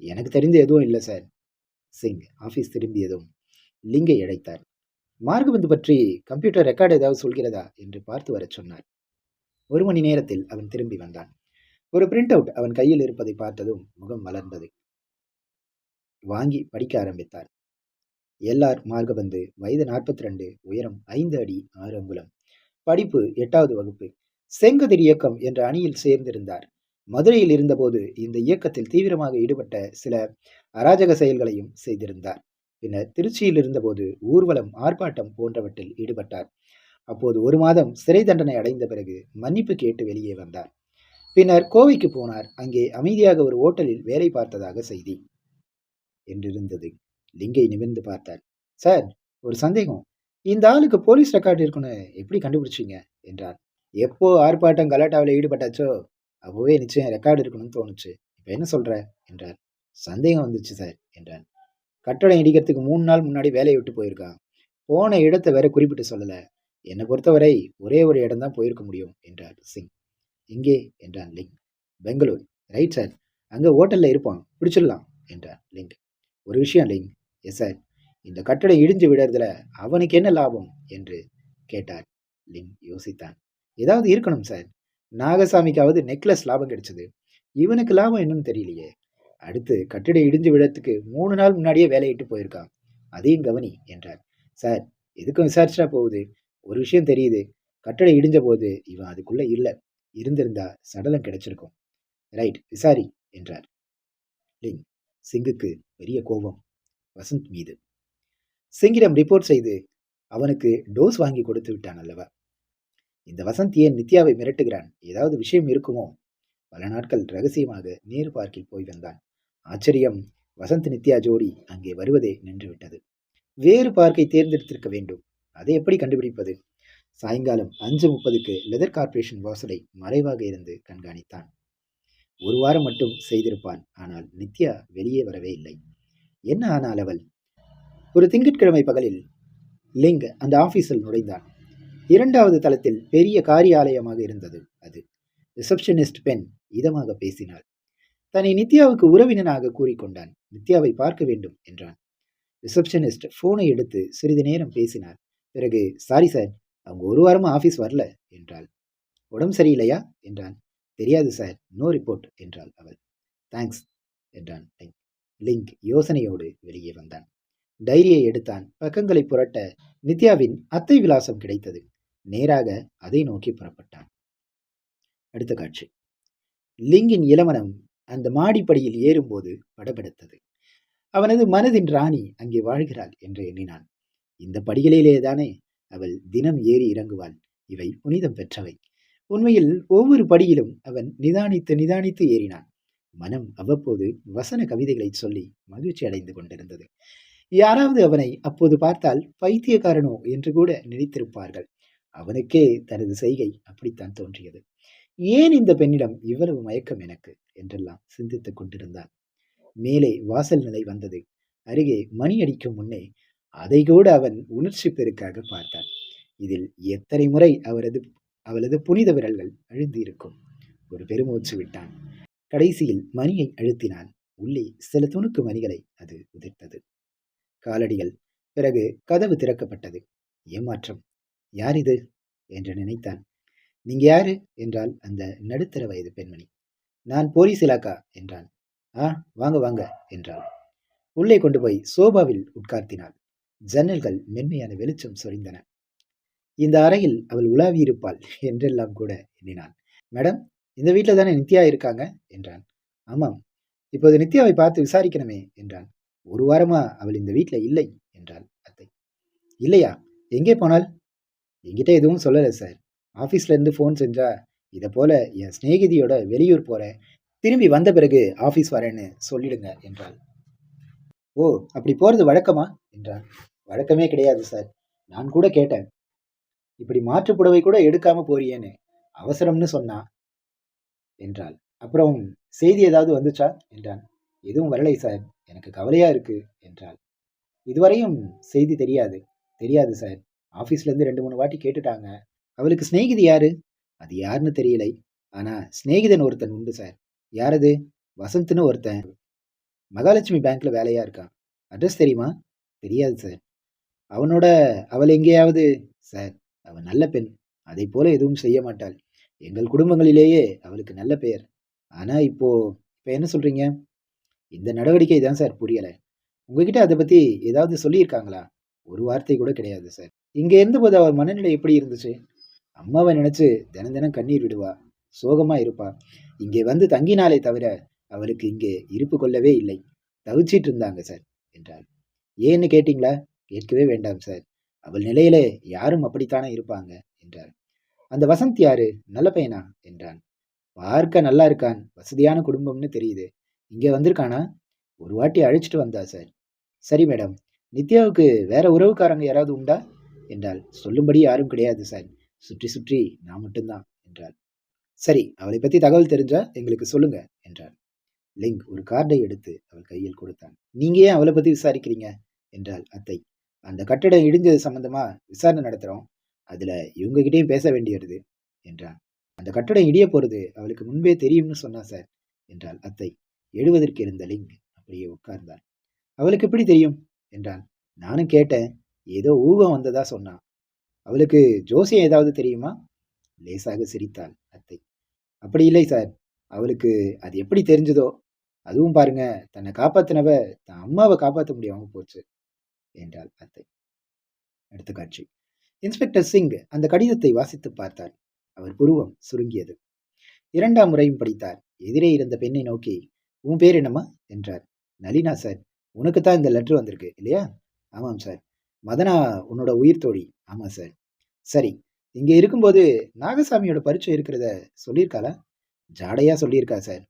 எனக்கு தெரிந்து எதுவும் இல்லை சார். சிங் ஆஃபீஸ் திரும்பியதும் லிங்கை அழைத்தார். மார்கபந்து பற்றி கம்ப்யூட்டர் ரெக்கார்டு ஏதாவது சொல்கிறதா என்று பார்த்து வரச் சொன்னார். 1 மணி நேரத்தில் அவன் திரும்பி வந்தான். ஒரு பிரிண்ட் அவுட் அவன் கையில் இருப்பதை பார்த்ததும் முகம் மலர்ந்தது. வாங்கி படிக்க ஆரம்பித்தார். எல்ஆர் மார்கபந்து, வயது 42, உயரம் 5 அடி 6 அங்குலம், படிப்பு 8வது வகுப்பு, செங்கதிர் இயக்கம் என்ற அணியில் சேர்ந்திருந்தார். மதுரையில் இருந்தபோது இந்த இயக்கத்தில் தீவிரமாக ஈடுபட்ட சில அராஜக செயல்களையும் செய்திருந்தார். பின்னர் திருச்சியில் இருந்தபோது ஊர்வலம், ஆர்ப்பாட்டம் போன்றவற்றில் ஈடுபட்டார். அப்போது 1 மாதம் சிறை தண்டனை அடைந்த பிறகு மன்னிப்பு கேட்டு வெளியே வந்தார். பின்னர் கோவைக்கு போனார். அங்கே அமைதியாக ஒரு ஓட்டலில் வேலை பார்த்ததாக செய்தி என்றிருந்தது. லிங்கை நிமிர்ந்து பார்த்தார். சார், ஒரு சந்தேகம். இந்த ஆளுக்கு போலீஸ் ரெக்கார்டு இருக்குன்னு எப்படி கண்டுபிடிச்சிங்க என்றார். எப்போ ஆர்ப்பாட்டம் கலாட்டாவில் ஈடுபட்டாச்சோ அப்போவே நிச்சயம் ரெக்கார்டு இருக்கணும்னு தோணுச்சு. இப்போ என்ன சொல்ற என்றார். சந்தேகம் வந்துச்சு சார் என்றார். கட்டடம் இடிக்கிறதுக்கு 3 நாள் முன்னாடி வேலையை விட்டு போயிருக்கான். போன இடத்தை வேற குறிப்பிட்டு சொல்லல. என்னை பொறுத்தவரை ஒரே ஒரு இடம் தான் போயிருக்க முடியும் என்றார் சிங். எங்கே என்றான் லிங். பெங்களூர். Right sir. அங்கே ஹோட்டலில் இருப்பான், பிடிச்சிடலாம் என்றார் லிங். ஒரு விஷயம் லிங். Yes sir. இந்த கட்டடம் இடிஞ்சு விடுறதுல அவனுக்கு என்ன லாபம் என்று கேட்டார். லிங் யோசித்தான். ஏதாவது இருக்கணும் சார். நாகசாமிக்காவது நெக்லஸ் லாபம் கிடைச்சது. இவனுக்கு லாபம் என்னன்னு தெரியலையே. அடுத்து கட்டிடம் இடிஞ்சு விடத்துக்கு 3 நாள் முன்னாடியே வேலையிட்டு போயிருக்கான். அதையும் கவனி என்றார். சார், எதுக்கும் விசாரிச்சா போகுது. ஒரு விஷயம் தெரியுது. கட்டடம் இடிஞ்ச போது இவன் அதுக்குள்ள இல்லை. இருந்திருந்தா சடலம் கிடைச்சிருக்கும். ரைட், விசாரி என்றார் லிங். சிங்குக்கு பெரிய கோபம் வசந்த் மீது. சிங்கிடம் ரிப்போர்ட் செய்து அவனுக்கு டோஸ் வாங்கி கொடுத்து விட்டான் அல்லவா? இந்த வசந்த் ஏன் நித்யாவை மிரட்டுகிறான்? ஏதாவது விஷயம் இருக்குமோ? பல நாட்கள் ரகசியமாக நேரு பார்க்கில் போய் வந்தான். ஆச்சரியம், வசந்த் நித்யா ஜோடி அங்கே வருவதே நின்றுவிட்டது. வேறு பார்க்கை தேர்ந்தெடுத்திருக்க வேண்டும். அதை எப்படி கண்டுபிடிப்பது? சாயங்காலம் 5:30க்கு லெதர் கார்ப்பரேஷன் வாசலை மறைவாக இருந்து கண்காணித்தான். ஒரு வாரம் மட்டும் செய்திருப்பான். ஆனால் நித்யா வெளியே வரவே இல்லை. என்ன ஆனால் அவள்? ஒரு திங்கட்கிழமை பகலில் லிங் அந்த ஆபீஸில் நுழைந்தான். 2வது தளத்தில் பெரிய காரியாலயமாக இருந்தது அது. ரிசப்ஷனிஸ்ட் பெண் இதமாக பேசினாள். தன்னை நித்யாவுக்கு உறவினனாக கூறிக்கொண்டான். நித்யாவை பார்க்க வேண்டும் என்றான். ரிசப்ஷனிஸ்ட் போனை எடுத்து சிறிது நேரம் பேசினார். பிறகு, சாரி சார், அவங்க ஒரு வாரமா ஆபீஸ் வரல என்றாள். உடம்பு சரியில்லையா என்றான். தெரியாது சார், நோ ரிப்போர்ட் என்றாள் அவள். தேங்க்ஸ் என்றான் லிங். லிங் யோசனையோடு வெளியே வந்தான். டைரியை எடுத்தான். பக்கங்களை புரட்ட நித்யாவின் அத்தை விலாசம் கிடைத்தது. நேராக அதை நோக்கி புறப்பட்டான். அடுத்த காட்சி. லிங்கின் இளமனம் அந்த மாடிப்படியில் ஏறும்போது படபடத்தது. அவனது மனதின் ராணி அங்கே வாழ்கிறாள் என்று எண்ணினான். இந்த படிகளிலேதானே அவள் தினம் ஏறி இறங்குவாள். இவை புனிதம் பெற்றவை. உண்மையில் ஒவ்வொரு படியிலும் அவன் நிதானித்து நிதானித்து ஏறினான். மனம் அவ்வப்போது வசன கவிதைகளை சொல்லி மகிழ்ச்சி அடைந்து கொண்டிருந்தது. யாராவது அவனை அப்போது பார்த்தால் பைத்தியக்காரனோ என்று கூட நினைத்திருப்பார்கள். அவனுக்கே தனது செய்கை அப்படித்தான் தோன்றியது. ஏன் இந்த பெண்ணிடம் இவ்வளவு மயக்கம் எனக்கு என்றெல்லாம் சிந்தித்துக் கொண்டிருந்தான். மேலே வாசல் நிலை வந்தது. அருகே மணி அடிக்கும் முன்னே அதை கூட அவன் உணர்ச்சி பெருக்காக பார்த்தான். இதில் எத்தனை முறை அவளது புனித விரல்கள் அழுந்திருக்கும். ஒரு பெருமூச்சு விட்டான். கடைசியில் மணியை அழுத்தினான். உள்ளே சில துணுக்கு மணிகளை அது உதிர்த்தது. காலடிகள். பிறகு கதவு திறக்கப்பட்டது. ஏமாற்றம். யார் இது என்று நினைத்தான். நீங்க யாரு என்றால் அந்த நடுத்தர வயது பெண்மணி. நான் போலீஸ் இலாக்கா என்றான். வாங்க வாங்க என்றாள். உள்ளே கொண்டு போய் சோபாவில் உட்கார்த்தினாள். ஜன்னல்கள் மென்மையான வெளிச்சம் சொரிந்தன. இந்த அறையில் அவள் உலாவி இருப்பாள் என்றெல்லாம் கூட எண்ணினான். மேடம், இந்த வீட்டில் தானே நித்யா இருக்காங்க என்றான். ஆமாம், இப்போது நித்யாவை பார்த்து விசாரிக்கணுமே என்றான். ஒரு வாரமா அவள் இந்த வீட்டில் இல்லை என்றாள் அத்தை. இல்லையா? எங்கே போனாள்? என்கிட்ட எதுவும் சொல்லலை சார். ஆஃபீஸ்ல இருந்து ஃபோன் செஞ்சா இதை போல என் சிநேகிதியோட வெளியூர் போறேன், திரும்பி வந்த பிறகு ஆஃபீஸ் வரேன்னு சொல்லிடுங்க என்றாள். ஓ, அப்படி போறது வழக்கமா என்றான். வழக்கமே கிடையாது சார். நான் கூட கேட்டேன், இப்படி மாற்று புடவை கூட எடுக்காம போறியேன்னு, அவசரம்னு சொன்னா என்றாள். அப்புறம் செய்தி ஏதாவது வந்துச்சா என்றான். எதுவும் வரலை சார், எனக்கு கவலையா இருக்கு என்றாள். இதுவரையும் செய்தி தெரியாது சார். ஆஃபீஸ்ல இருந்து 2-3 வாட்டி கேட்டுட்டாங்க. அவளுக்கு சிநேகிதி யாரு? அது யாருன்னு தெரியலை. ஆனா சிநேகிதன் ஒருத்தன் உண்டு சார். யாரது? வசந்த்னு ஒருத்தன். மகாலட்சுமி பேங்க்ல வேலையா இருக்கான். அட்ரஸ் தெரியுமா? தெரியாது சார். அவள் எங்கேயாவது? சார், அவள் நல்ல பெண். அதை போல எதுவும் செய்ய மாட்டாள். எங்கள் குடும்பங்களிலேயே அவளுக்கு நல்ல பெயர். ஆனா இப்போ என்ன சொல்றீங்க? இந்த நடவடிக்கை தான் சார் புரியலை. உங்ககிட்ட அதை பத்தி ஏதாவது சொல்லியிருக்காங்களா? ஒரு வார்த்தை கூட கிடையாது சார். இங்க இருந்தபோது அவள் மனநிலை எப்படி இருந்துச்சு? அம்மாவை நினைச்சு தினம் தினம் கண்ணீர் விடுவா, சோகமா இருப்பா. இங்கே வந்து தங்கினாலே தவிர அவளுக்கு இங்கே இருப்பு கொள்ளவே இல்லை. தவிச்சிட்டு இருந்தாங்க சார் என்றாள். ஏன்னு கேட்டீங்களா? கேட்கவே வேண்டாம் சார். அவள் நிலையிலே யாரும் அப்படித்தானே இருப்பாங்க என்றார். அந்த வசந்த் யாரு? நல்ல பையனா என்றான். பார்க்க நல்லா இருக்கான், வசதியான குடும்பம்னு தெரியுது. இங்க வந்திருக்கானா? ஒரு வாட்டி அழைச்சிட்டு வந்தா சார். சரி மேடம், நித்யாவுக்கு வேற உறவுக்காரங்க யாராவது உண்டா என்றால். சொல்லும்படி யாரும் கிடையாது சார். சுற்றி சுற்றி நான் மட்டும்தான் என்றாள். சரி, அவளை பத்தி தகவல் தெரிஞ்சா எங்களுக்கு சொல்லுங்க என்றார். லிங் ஒரு கார்டை எடுத்து அவள் கையில் கொடுத்தான். நீங்க ஏன் அவளை பத்தி விசாரிக்கிறீங்க என்றாள் அத்தை. அந்த கட்டடம் இடிஞ்சது சம்பந்தமா விசாரணை நடத்துறோம். அதுல இவங்க கிட்டேயும் பேச வேண்டியது என்றான். அந்த கட்டடம் இடிய போறது அவளுக்கு முன்பே தெரியும்னு சொன்னா சார் என்றாள் அத்தை. எழுவதற்கு இருந்த லிங் அப்படியே உட்கார்ந்தாள். அவளுக்கு எப்படி தெரியும் என்றான். நானும் கேட்டேன், ஏதோ ஊகம் வந்ததா சொன்னான். அவளுக்கு ஜோசியம் ஏதாவது தெரியுமா? லேசாக சிரித்தாள் அத்தை. அப்படி இல்லை சார், அவளுக்கு அது எப்படி தெரிஞ்சதோ. அதுவும் பாருங்க, தன்னை காப்பாத்தினவ தன் அம்மாவை காப்பாற்ற முடியாம போச்சு என்றாள் அத்தை. அடுத்த காட்சி. இன்ஸ்பெக்டர் சிங் அந்த கடிதத்தை வாசித்து பார்த்தார். அவர் புருவம் சுருங்கியது. 2ஆம் முறையும் படித்தார். எதிரே இருந்த பெண்ணை நோக்கி, உன் பேர் என்னம்மா என்றார். நளினா சார். உனக்குத்தான் இந்த லெட்டர் வந்திருக்கு இல்லையா? ஆமாம் சார். மதனா உன்னோட உயிர் தோழி? ஆமா சார். சரி, இங்க இருக்கும்போது நாகசாமியோட பரீட்சை இருக்கிறத சொல்லியிருக்காளா? ஜாடையா சொல்லியிருக்கா சார்.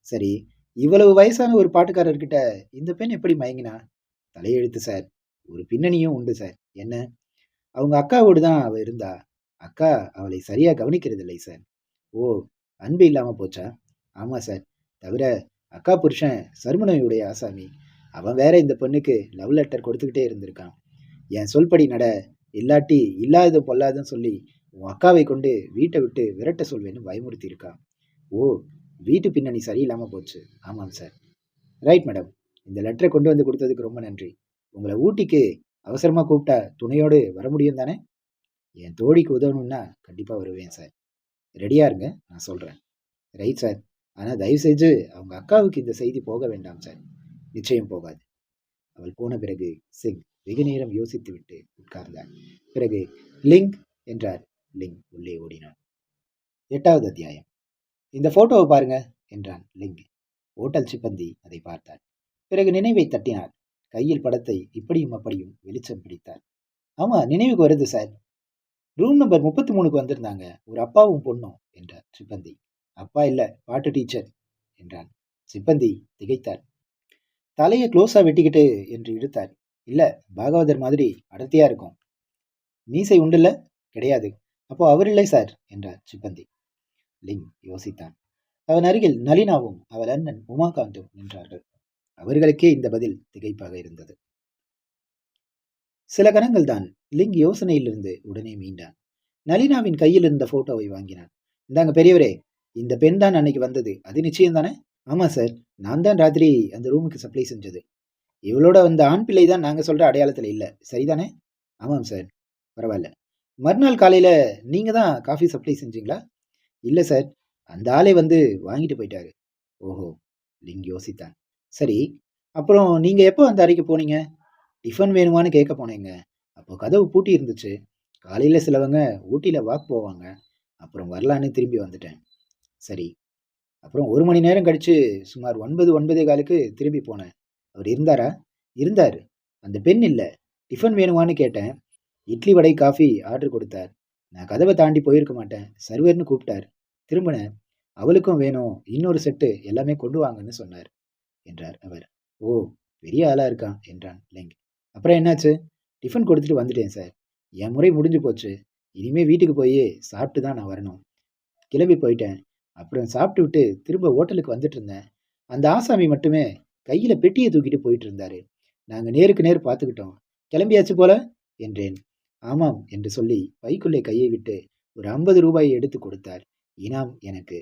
சரி, இவ்வளவு வயசான ஒரு பாட்டுக்காரர்கிட்ட இந்த பெண் எப்படி மயங்கினா? தலையெழுத்து சார். ஒரு பின்னணியும் உண்டு சார். என்ன? அவங்க அக்காவோடு தான் அவ இருந்தா. அக்கா அவளை சரியா கவனிக்கிறதில்லை சார். ஓ, அன்பு இல்லாம போச்சா? ஆமா சார். தவிர அக்கா புருஷன் சர்மனையுடைய ஆசாமி. அவன் வேற இந்த பொண்ணுக்கு லவ் லெட்டர் கொடுத்துக்கிட்டே இருந்திருக்கான். என் சொல்படி நட, இல்லாட்டி இல்லாதது பொல்லாதுன்னு சொல்லி உன் அக்காவை கொண்டு வீட்டை விட்டு விரட்ட சொல்வேன்னு பயமுறுத்தி இருக்கான். ஓ, வீட்டு பின்னணி சரியில்லாம போச்சு. ஆமாம் சார். Right madam. இந்த லெட்டரை கொண்டு வந்து கொடுத்ததுக்கு ரொம்ப நன்றி. உங்களை ஊட்டிக்கு அவசரமா கூப்பிட்டா துணையோடு வர முடியும் தானே? என் தோழிக்கு உதவணும்னா கண்டிப்பா வருவேன் சார். ரெடியா இருங்க, நான் சொல்றேன். Right sir. ஆனா தயவு செஞ்சு அவங்க அக்காவுக்கு இந்த செய்தி போக வேண்டாம் சார். நிச்சயம் போகாது. அவள் போன பிறகு சிங் வெகு நேரம் யோசித்து விட்டு உட்கார்ந்தார். பிறகு லிங்க் என்றார். லிங் உள்ளே ஓடினான். 8வது அத்தியாயம். இந்த போட்டோவை பாருங்க என்றான் லிங். ஓட்டல் சிப்பந்தி அதை பார்த்தார். பிறகு நினைவை தட்டினார். கையில் படத்தை இப்படியும் அப்படியும் வெளிச்சம் பிடித்தார். ஆமா, நினைவுக்கு வருது சார். ரூம் நம்பர் 33க்கு வந்திருந்தாங்க ஒரு அப்பாவும் பொண்ணும் என்றார் சிப்பந்தி. அப்பா இல்ல, பாட்டு டீச்சர் என்றான். சிப்பந்தி திகைத்தார். தலையை க்ளோஸா வெட்டிக்கிட்டு என்று இழுத்தார். இல்ல, பாகவதர் மாதிரி அடர்த்தியா இருக்கும். மீசை உண்டுல்ல? கிடையாது. அப்போ அவர் இல்லை சார் என்றார் சிப்பந்தி. லிங் யோசித்தான். அவன் அருகில் நளினாவும் அவள் அண்ணன் உமாகாந்தும் நின்றார்கள். அவர்களுக்கே இந்த பதில் திகைப்பாக இருந்தது. சில கணங்கள் தான். லிங் யோசனையிலிருந்து உடனே மீண்டான். நளினாவின் கையில் இருந்த போட்டோவை வாங்கினான். இந்தாங்க பெரியவரே, இந்த பெண் தான் அன்னைக்கு வந்தது, அது நிச்சயம் தானே? ஆமா சார், நான் தான் ராத்திரி அந்த ரூமுக்கு சப்ளை செஞ்சது. இவளோட வந்த ஆண் பிள்ளை தான் நாங்க சொல்ற அடையாளத்துல இல்ல, சரிதானே? ஆமாம் சார். பரவாயில்ல. மறுநாள் காலையில நீங்க தான் காஃபி சப்ளை செஞ்சீங்களா? இல்ல சார், அந்த ஆளே வந்து வாங்கிட்டு போயிட்டாரு. ஓஹோ, லிங் யோசித்தான். சரி, அப்புறம் நீங்க எப்போ அந்த அறைக்கு போனீங்க? டிஃபன் வேணுமான்னு கேட்க போனேங்க. அப்போ கதவு பூட்டி இருந்துச்சு. காலையில சிலவங்க ஊட்டியில வாக் போவாங்க. அப்புறம் வரலான்னு திரும்பி வந்துட்டேன். சரி. அப்புறம் 1 மணி நேரம் கழிச்சு சுமார் 9, 9:15க்கு திரும்பி போனேன். அவர் இருந்தாரா? இருந்தாரு. அந்த பெண் இல்ல. டிஃபன் வேணுமான்னு கேட்டேன். இட்லி, வடை, காஃபி ஆர்டர் கொடுத்தார். நான் கதவை தாண்டி போயிருக்க மாட்டேன். சர்வர்னு கூப்பிட்டார். திரும்பினேன். அவளுக்கும் வேணும் இன்னொரு செட்டு எல்லாமே கொண்டு வாங்கன்னு சொன்னார் என்றார் அவர். ஓ, பெரிய ஆளா இருக்கான் என்றான் லிங். அப்புறம் என்னாச்சு? டிஃபன் கொடுத்துட்டு வந்துட்டேன் சார். என் முறை முடிஞ்சு போச்சு. இனிமே வீட்டுக்கு போய் சாப்பிட்டு தான் நான் வரணும். கிளம்பி போயிட்டேன். அப்புறம் சாப்பிட்டு விட்டு திரும்ப ஹோட்டலுக்கு வந்துட்டு இருந்தேன். அந்த ஆசாமி மட்டுமே கையில பெட்டியை தூக்கிட்டு போயிட்டு இருந்தாரு. நாங்க நேருக்கு நேர் பார்த்துக்கிட்டோம். கிளம்பியாச்சு போல என்றேன். ஆமாம் என்று சொல்லி பைக்குள்ளே கையை விட்டு ஒரு 50 ரூபாயை எடுத்து கொடுத்தார். இனாம் எனக்கு.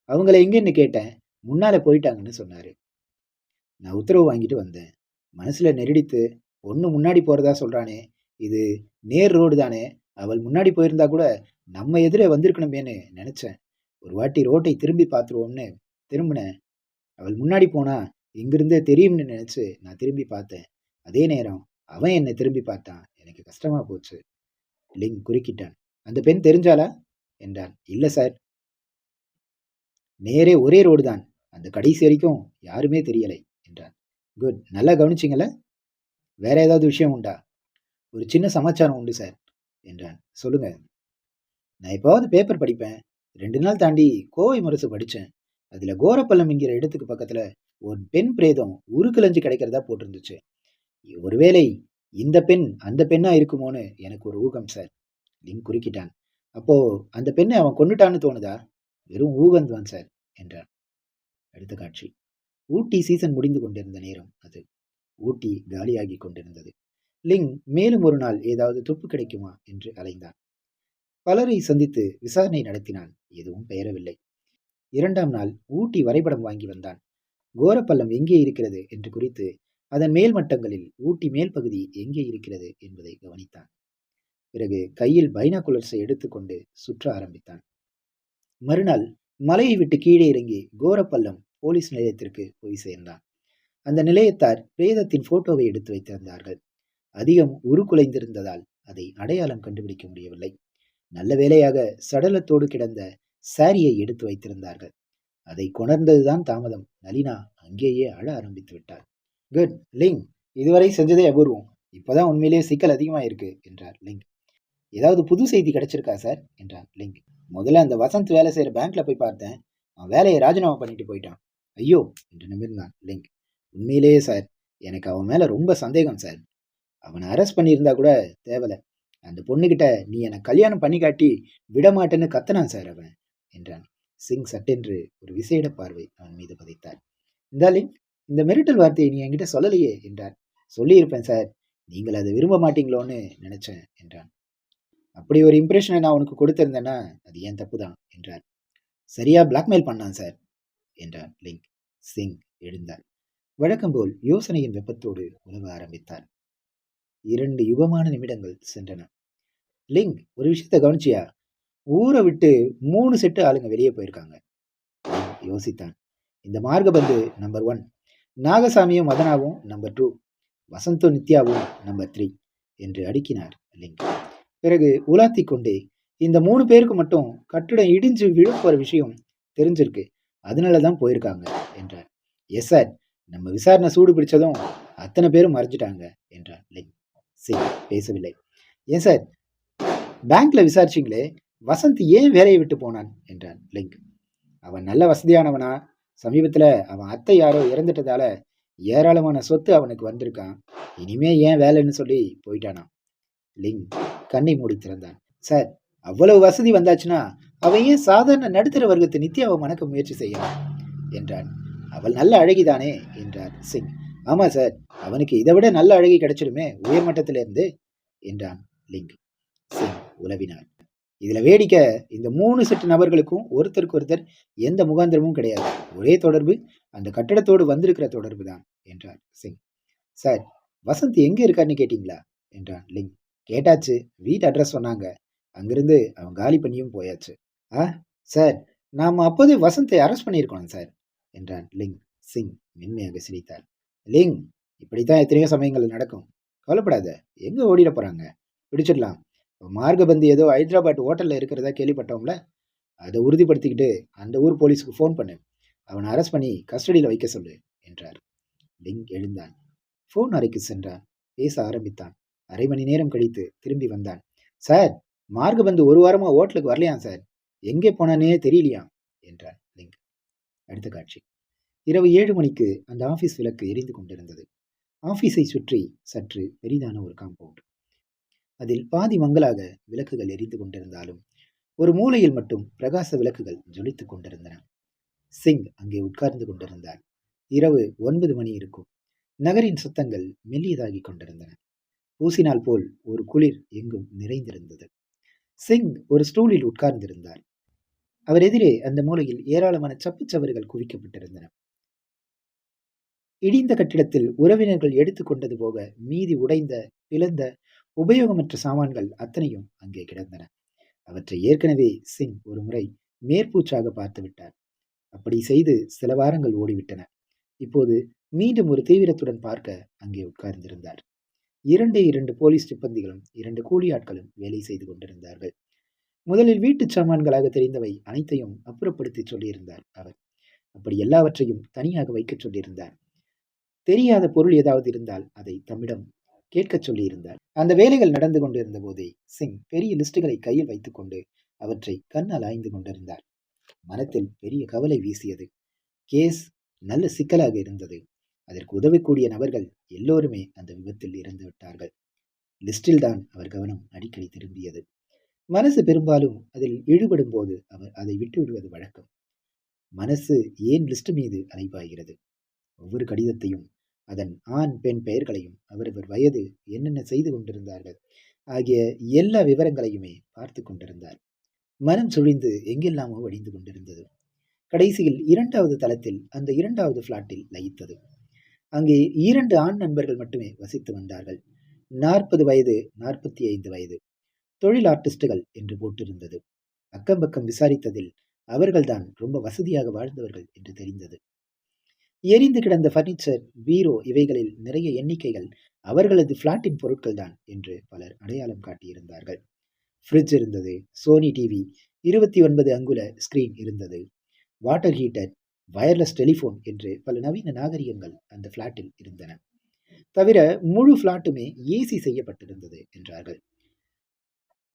அவங்கள எங்கன்னு கேட்டேன். முன்னால போயிட்டாங்கன்னு சொன்னாரு. நான் உத்தரவு வாங்கிட்டு வந்தேன். மனசுல நெருடித்து, பொண்ணு முன்னாடி போறதா சொல்றானே, இது நேர் ரோடு தானே, அவள் முன்னாடி போயிருந்தா கூட நம்ம எதிரே வந்திருக்கணுமேன்னு நினைச்சேன். ஒரு வாட்டி ரோட்டை திரும்பி பார்த்துருவோம்னு திரும்பினேன். அவள் முன்னாடி போனா இங்கிருந்தே தெரியும்னு நினைச்சு நான் திரும்பி பார்த்தேன். அதே நேரம் அவன் என்னை திரும்பி பார்த்தான். எனக்கு கஷ்டமா போச்சு. லிங் குறுக்கிட்டான். அந்த பெண் தெரிஞ்சாளா என்றான். இல்ல சார். நேரே ஒரே ரோடு தான். அந்த கடைசி வரைக்கும் யாருமே தெரியலை என்றான். குட், நல்லா கவனிச்சிங்கள? வேற ஏதாவது விஷயம் உண்டா? ஒரு சின்ன சமாச்சாரம் உண்டு சார் என்றான். சொல்லுங்க. நான் எப்பாவது பேப்பர் படிப்பேன். 2 நாள் தாண்டி கோவை முரசு படிச்சேன். அதுல கோரப்பள்ளம் என்கிற இடத்துக்கு பக்கத்துல ஒரு பெண் பிரேதம் உருக்குலைஞ்சு கிடைக்கிறதா போட்டிருந்துச்சு. ஒருவேளை இந்த பெண் அந்த பெண்ணா இருக்குமோன்னு எனக்கு ஒரு ஊகம் சார். லிங் குறுக்கிட்டான். அப்போ அந்த பெண்ணை அவன் கொன்னுட்டான்னு தோணுதா? வெறும் ஊகம்தான் சார் என்றான். அடுத்த காட்சி. ஊட்டி சீசன் முடிந்து கொண்டிருந்த நேரம் அது. ஊட்டி காலியாகி கொண்டிருந்தது. லிங் மேலும் ஒரு நாள் ஏதாவது துப்பு கிடைக்குமா என்று அலைந்தான். பலரை சந்தித்து விசாரணை நடத்தினான். எதுவும் பெயரவில்லை. 2ஆம் நாள் ஊட்டி வரைபடம் வாங்கி வந்தான். கோரப்பள்ளம் எங்கே இருக்கிறது என்று குறித்து அதன் மேல் மட்டங்களில் ஊட்டி மேல் பகுதி எங்கே இருக்கிறது என்பதை கவனித்தான். பிறகு கையில் பைனாகுலர்ஸை எடுத்துக்கொண்டு சுற்ற ஆரம்பித்தான். மறுநாள் மலையை விட்டு கீழே இறங்கி கோரப்பள்ளம் போலீஸ் நிலையத்திற்கு போய் சேர்ந்தான். அந்த நிலையத்தார் பிரேதத்தின் போட்டோவை எடுத்து வைத்திருந்தார்கள். அதிகம் உருக்குலைந்திருந்ததால் அதை அடையாளம் கண்டுபிடிக்க முடியவில்லை. நல்ல வேளையாக சடலத்தோடு கிடந்த சாரியை எடுத்து வைத்திருந்தார்கள். அதை கொணர்ந்ததுதான் தாமதம். நளினா அங்கேயே அழ ஆரம்பித்து விட்டார். குட் லிங், இதுவரை செஞ்சதே அபூர்வம். இப்போதான் உண்மையிலேயே சிக்கல் அதிகமா இருக்கு என்றார் லிங். ஏதாவது புது செய்தி கிடைச்சிருக்கா சார் என்றான் லிங். முதல்ல அந்த வசந்த் வேலை செய்யற பேங்க்ல போய் பார்த்தேன். அவன் வேலையை ராஜினாமா பண்ணிட்டு போயிட்டான். ஐயோ என்று நிமிர்ந்தான் லிங். உண்மையிலேயே சார், எனக்கு அவன் மேல ரொம்ப சந்தேகம் சார். அவனை அரெஸ்ட் பண்ணியிருந்தா கூட தேவலை. அந்த பொண்ணுகிட்ட நீ என்னை கல்யாணம் பண்ணி காட்டி விடமாட்டேன்னு கத்தனான் சார் அவன் என்றான். சிங் சட்டென்று ஒரு விசேட பார்வை அவன் மீது பதித்தார். இந்தாலிங், இந்த மிரட்டல் வார்த்தையை நீ என்கிட்ட சொல்லலையே என்றார். சொல்லியிருப்பேன் சார், நீங்கள் அதை விரும்ப மாட்டீங்களோன்னு நினைச்சேன் என்றான். அப்படி ஒரு இம்ப்ரெஷனை நான் உனக்கு கொடுத்திருந்தேன்னா அது ஏன் தப்பு தான் என்றார். சரியா பிளாக்மெயில் பண்ணான் சார் என்றார் லிங். சிங் எழுந்தார். வழக்கம்போல் யோசனையின் வெப்பத்தோடு உலவ ஆரம்பித்தார். 2 யுகமான நிமிடங்கள் சென்றன. லிங், ஒரு விஷயத்த கவனிச்சியா? ஊரை விட்டு 3 செட்டு ஆளுங்க வெளியே போயிருக்காங்க. யோசித்தான். இந்த மார்கபந்து நம்பர் 1, நாகசாமியும் மதனாவும் நம்பர் 2, வசந்தும் நித்யாவும் நம்பர் 3 என்று அடுக்கினார் லிங். பிறகு உலாத்தி கொண்டே, இந்த 3 பேருக்கு மட்டும் கட்டிடம் இடிஞ்சு விழுப்புற விஷயம் தெரிஞ்சிருக்கு, அதனாலதான் போயிருக்காங்க என்றார். எஸ் சார், நம்ம விசாரணை சூடு பிடிச்சதும் அத்தனை பேரும் மறைஞ்சிட்டாங்க என்றார் லிங். சிங் பேசவில்லை. ஏன் சார், பேங்க்ல விசாரிச்சிங்களே, வசந்த் ஏன் வேலையை விட்டு போனான் என்றான் லிங். அவன் நல்ல வசதியானவனா, சமீபத்துல அவன் அத்தை யாரோ இறந்துட்டதால ஏராளமான சொத்து அவனுக்கு வந்திருக்கான், இனிமே ஏன் வேலைன்னு சொல்லி போயிட்டானா. லிங் கண்ணை மூடி திறந்தான். சார், அவ்வளவு வசதி வந்தாச்சுன்னா அவன் ஏன் சாதாரண நடுத்தர வர்க்கத்தை நித்யாவை மணக்க முயற்சி செய்யலாம் என்றான். அவள் நல்ல அழகிதானே என்றார் சிங். ஆமா சார், அவனுக்கு இதை விட நல்ல அழகி கிடைச்சிடுமே உயர்மட்டத்திலிருந்து என்றான் லிங். சிங் உலவினார். இதுல வேடிக்கை, இந்த 3 செட்டு நபர்களுக்கும் ஒருத்தருக்கு ஒருத்தர் எந்த முகாந்திரமும் கிடையாது. ஒரே தொடர்பு, அந்த கட்டடத்தோடு வந்திருக்கிற தொடர்பு தான் என்றார் சிங். சார், வசந்த் எங்க இருக்காருன்னு கேட்டீங்களா என்றான் லிங். கேட்டாச்சு, வீட்டு அட்ரஸ் சொன்னாங்க, அங்கிருந்து அவன் காலி பண்ணியும் போயாச்சு. சார், நாம அப்போதே வசந்தை அரெஸ்ட் பண்ணியிருக்கோம் சார் என்றான் லிங். சிங் மென்மையாக சிரித்தார். லிங், இப்படித்தான் எத்தனையோ சமயங்கள் நடக்கும், கவலைப்படாத, எங்க ஓடிட போறாங்க, பிடிச்சிடலாம். மார்கபந்தி ஏதோ ஹைதராபாத் ஹோட்டல்ல இருக்கிறதா கேள்விப்பட்டோம்ல, அதை உறுதிப்படுத்திக்கிட்டு அந்த ஊர் போலீஸுக்கு ஃபோன் பண்ணு, அவனை அரெஸ்ட் பண்ணி கஸ்டடியில் வைக்க சொல்லு என்றார். லிங் எழுந்தான். ஃபோன் அறைக்கு சென்றான். பேச ஆரம்பித்தான். அரை மணி நேரம் கழித்து திரும்பி வந்தான். சார், மார்கபந்து 1 வாரமா ஹோட்டலுக்கு வரலையாம் சார், எங்கே போனானே தெரியலையாம் என்றார் லிங். அடுத்த காட்சி. இரவு 7 மணிக்கு அந்த ஆபீஸ் விளக்கு எரிந்து கொண்டிருந்தது. ஆபீஸை சுற்றி சற்று பெரிதான ஒரு காம்பவுண்ட். அதில் பாதி மங்களாக விளக்குகள் எரிந்து கொண்டிருந்தாலும் ஒரு மூலையில் மட்டும் பிரகாச விளக்குகள் ஜொலித்துக் கொண்டிருந்தன. சிங் அங்கே உட்கார்ந்து கொண்டிருந்தார். இரவு 9 மணி இருக்கும். நகரின் சத்தங்கள் மெல்லியதாகி கொண்டிருந்தன. பூசினால் போல் ஒரு குளிர் எங்கும் நிறைந்திருந்தது. சிங் ஒரு ஸ்டூலில் உட்கார்ந்திருந்தார். அவர் எதிரே அந்த மூலையில் ஏராளமான சப்புச்சவறுகள் குவிக்கப்பட்டிருந்தன. இடிந்த கட்டிடத்தில் உறவினர்கள் எடுத்துக்கொண்டது போக மீதி உடைந்த, பிளந்த, உபயோகமற்ற சாமான்கள் அத்தனையும் அங்கே கிடந்தன. அவற்றை ஏற்கனவே சிங் ஒரு முறை மேற்பூச்சாக பார்த்து விட்டார். அப்படி செய்து சில வாரங்கள் ஓடிவிட்டன. இப்போது மீண்டும் ஒரு தீவிரத்துடன் பார்க்க அங்கே உட்கார்ந்திருந்தார். 2 போலீஸ் சிப்பந்திகளும் 2 கூலி ஆட்களும் வேலை செய்து கொண்டிருந்தார்கள். முதலில் வீட்டு சாமான்களாக தெரிந்தவை அனைத்தையும் அப்புறப்படுத்தி சொல்லியிருந்தார் அவர். அப்படி எல்லாவற்றையும் தனியாக வைக்க சொல்லியிருந்தார். தெரியாத பொருள் ஏதாவது இருந்தால் அதை தம்மிடம் கேட்க சொல்லியிருந்தார். அந்த வேலைகள் நடந்து கொண்டிருந்த போதே சிங் பெரிய லிஸ்டுகளை கையில் வைத்துக் கொண்டு அவற்றை கண்ணால் ஆய்ந்து கொண்டிருந்தார். மனத்தில் பெரிய கவலை வீசியது. கேஸ் நல்ல சிக்கலாக இருந்தது. அதற்கு உதவக்கூடிய நபர்கள் எல்லோருமே அந்த விபத்தில் இறந்து விட்டார்கள். லிஸ்டில் தான் அவர் கவனம் அடிக்கடி திரும்பியது. மனசு பெரும்பாலும் அதில் ஈடுபடும் போது அவர் அதை விட்டு விடுவது வழக்கம். மனசு ஏன் லிஸ்ட் மீது அலைபாய்கிறது? ஒவ்வொரு கடிதத்தையும், அதன் ஆண் பெண் பெயர்களையும், அவரவர் வயது, என்னென்ன செய்து கொண்டிருந்தார்கள் ஆகிய எல்லா விவரங்களையுமே பார்த்து கொண்டிருந்தார். மனம் சுழிந்து எங்கெல்லாமோ வடிந்து கொண்டிருந்தது. கடைசியில் 2வது தளத்தில் அந்த 2வது பிளாட்டில் லயித்தது. அங்கே 2 ஆண் நண்பர்கள் மட்டுமே வசித்து வந்தார்கள். 40 வயது, 45 வயது, தொழில் ஆர்டிஸ்டுகள் என்று போட்டிருந்தது. அக்கம் பக்கம் விசாரித்ததில் அவர்கள்தான் ரொம்ப வசதியாக வாழ்ந்தவர்கள் என்று தெரிந்தது. எரிந்து கிடந்த பர்னிச்சர், பீரோ இவைகளில் நிறைய எண்ணிக்கைகள் அவர்களது பிளாட்டின் பொருட்கள் தான் என்று பலர் அடையாளம் காட்டியிருந்தார்கள். ஃப்ரிட்ஜ் இருந்தது, சோனி டிவி, 29 அங்குல ஸ்கிரீன் இருந்தது, வாட்டர் ஹீட்டர், வயர்லெஸ் டெலிபோன் என்று பல நவீன நாகரிகங்கள் அந்த பிளாட்டில் இருந்தன. தவிர முழு பிளாட்டுமே ஏசி செய்யப்பட்டிருந்தது என்றார்கள்.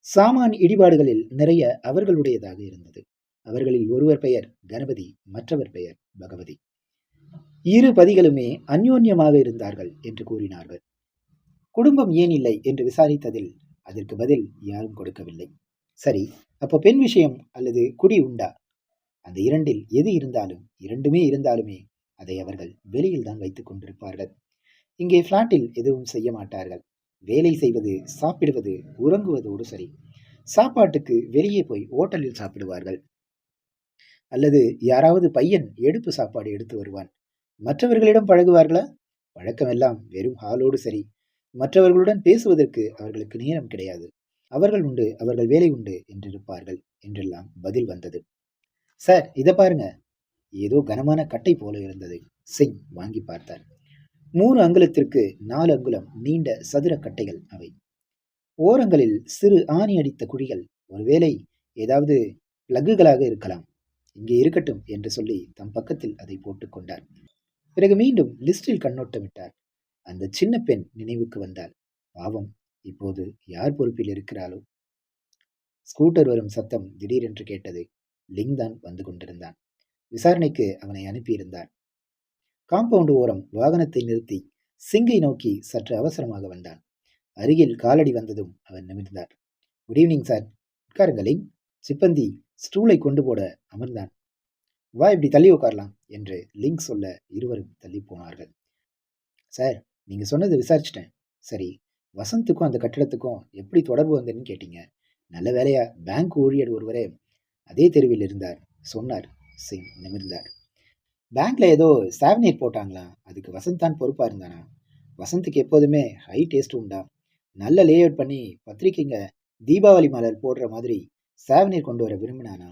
சாமான் இடிபாடுகளில் நிறைய அவர்களுடையதாக இருந்தது. அவர்களில் ஒருவர் பெயர் கணபதி, மற்றவர் பெயர் பகவதி. 2 பதிகளுமே அந்யோன்யமாக இருந்தார்கள் என்று கூறினார்கள். குடும்பம் ஏன் இல்லை என்று விசாரித்ததில் அதற்கு பதில் யாரும் கொடுக்கவில்லை. சரி, அப்போ பெண் விஷயம் அல்லது குடி உண்டா? அந்த இரண்டில் எது இருந்தாலும், இரண்டுமே இருந்தாலுமே அதை அவர்கள் வெளியில் தான் வைத்துக் கொண்டிருப்பார்கள். இங்கே பிளாட்டில் எதுவும் செய்ய மாட்டார்கள். வேலை செய்வது, சாப்பிடுவது, உறங்குவதோடு சரி. சாப்பாட்டுக்கு வெளியே போய் ஓட்டலில் சாப்பிடுவார்கள். அல்லது யாராவது பையன் எடுப்பு சாப்பாடு எடுத்து வருவான். மற்றவர்களிடம் பழகுவார்களா? பழக்கமெல்லாம் வெறும் ஹாலோடு சரி. மற்றவர்களுடன் பேசுவதற்கு அவர்களுக்கு நேரம் கிடையாது. அவர்கள் உண்டு, அவர்கள் வேலை உண்டு என்றிருப்பார்கள் என்றெல்லாம் பதில் வந்தது. சார், இதை பாருங்க. ஏதோ கனமான கட்டை போல இருந்தது. சிங் வாங்கி பார்த்தார். 3 அங்குலத்திற்கு 4 அங்குலம் நீண்ட சதுர கட்டைகள் அவை. ஓரங்களில் சிறு ஆணி அடித்த குழிகள். ஒருவேளை ஏதாவது பிளக்குகளாக இருக்கலாம். இங்கே இருக்கட்டும் என்று சொல்லி தம் பக்கத்தில் அதை போட்டுக் கொண்டார். பிறகு மீண்டும் லிஸ்டில் கண்ணோட்டமிட்டார். அந்த சின்ன பெண் நினைவுக்கு வந்தாள். பாவம், இப்போது யார் பொறுப்பில் இருக்கிறாளோ? ஸ்கூட்டர் வரும் சத்தம் திடீரென்று கேட்டது. லிங் தான் வந்து கொண்டிருந்தான். விசாரணைக்கு அவனை அனுப்பியிருந்தார். காம்பவுண்ட் ஓரம் வாகனத்தை நிறுத்தி சிங்கை நோக்கி சற்று அவசரமாக வந்தான். அருகில் காலடி வந்ததும் அவன் நிமிர்ந்தார். Good evening sir. உட்காருங்களிங். சிப்பந்தி ஸ்டூலை கொண்டு போட அமர்ந்தான். வா, இப்படி தள்ளி உட்காரலாம் என்று லிங் சொல்ல இருவரும் தள்ளி போனார்கள். சார், நீங்க சொன்னது விசாரிச்சிட்டேன். சரி, வசந்துக்கும் அந்த கட்டிடத்துக்கும் எப்படி தொடர்பு வந்ததுன்னு கேட்டீங்க. நல்ல வேலையா பேங்க் ஊழியர் ஒருவரே அதே தெருவில் இருந்தார் சொன்னார். சிங் நிமிர்ந்தார். பேங்க்ல ஏதோ சாவனீர் போட்டாங்களா? அதுக்கு வசந்த் தான் பொறுப்பா இருந்தானா? வசந்துக்கு எப்போதுமே ஹை டேஸ்ட் உண்டா? நல்ல லே அவுட் பண்ணி பத்திரிக்கைங்க தீபாவளி மலர் போடுற மாதிரி சாவனீர் கொண்டு வர விரும்பினானா?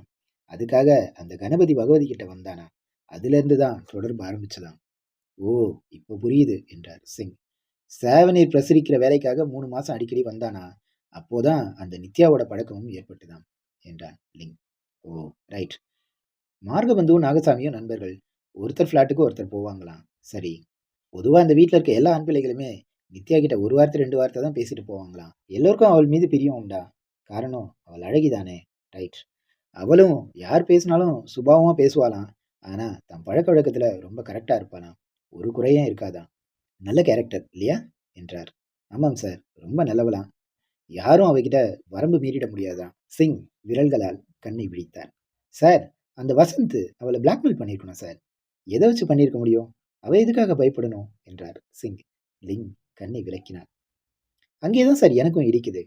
அதுக்காக அந்த கணபதி பகவதி கிட்ட வந்தானா? அதுல இருந்து தான் தொடர்பு ஆரம்பிச்சதாம். ஓ, இப்போ புரியுது என்றார் சிங். சாவனீர் பிரசரிக்கிற வேலைக்காக 3 மாசம் அடிக்கடி வந்தானா? அப்போதான் அந்த நித்யாவோட பழக்கமும் ஏற்பட்டுதான் என்றான் லிங். ஓ, ரைட். மார்கபந்துவும் நாகசாமியும் நண்பர்கள். ஒருத்தர் ஃப்ளாட்டுக்கு ஒருத்தர் போவாங்களாம். சரி, பொதுவாக அந்த வீட்டில் இருக்க எல்லா ஆண் பிள்ளைகளுமே நித்யா கிட்ட 1 வார்த்தை 2 வார்த்தை தான் பேசிட்டு போவாங்களாம். எல்லோருக்கும் அவள் மீது பிரியம் உண்டா? காரணம் அவள் அழகிதானே. ரைட். அவளும் யார் பேசினாலும் சுபாவமாக பேசுவாளாம். ஆனால் தன் பழக்க வழக்கத்தில் ரொம்ப கரெக்டாக இருப்பாளாம். ஒரு குறையும் இருக்காதான். நல்ல கேரக்டர் இல்லையா என்றார். ஆமாம் சார், ரொம்ப நல்லவளாம். யாரும் அவகிட்ட வரம்பு மீறிட முடியாதான். சிங் விரல்களால் கண்ணை விழித்தார். சார், அந்த வசந்த் அவளை பிளாக்மெயில் பண்ணியிருக்கணும் சார். எதை வச்சு பண்ணியிருக்க முடியும்? அவ எதுக்காக பயப்படணும் என்றார் சிங். லிங் கண்ணை விளக்கினார். அங்கேதான் சார் எனக்கும் இடிக்குது.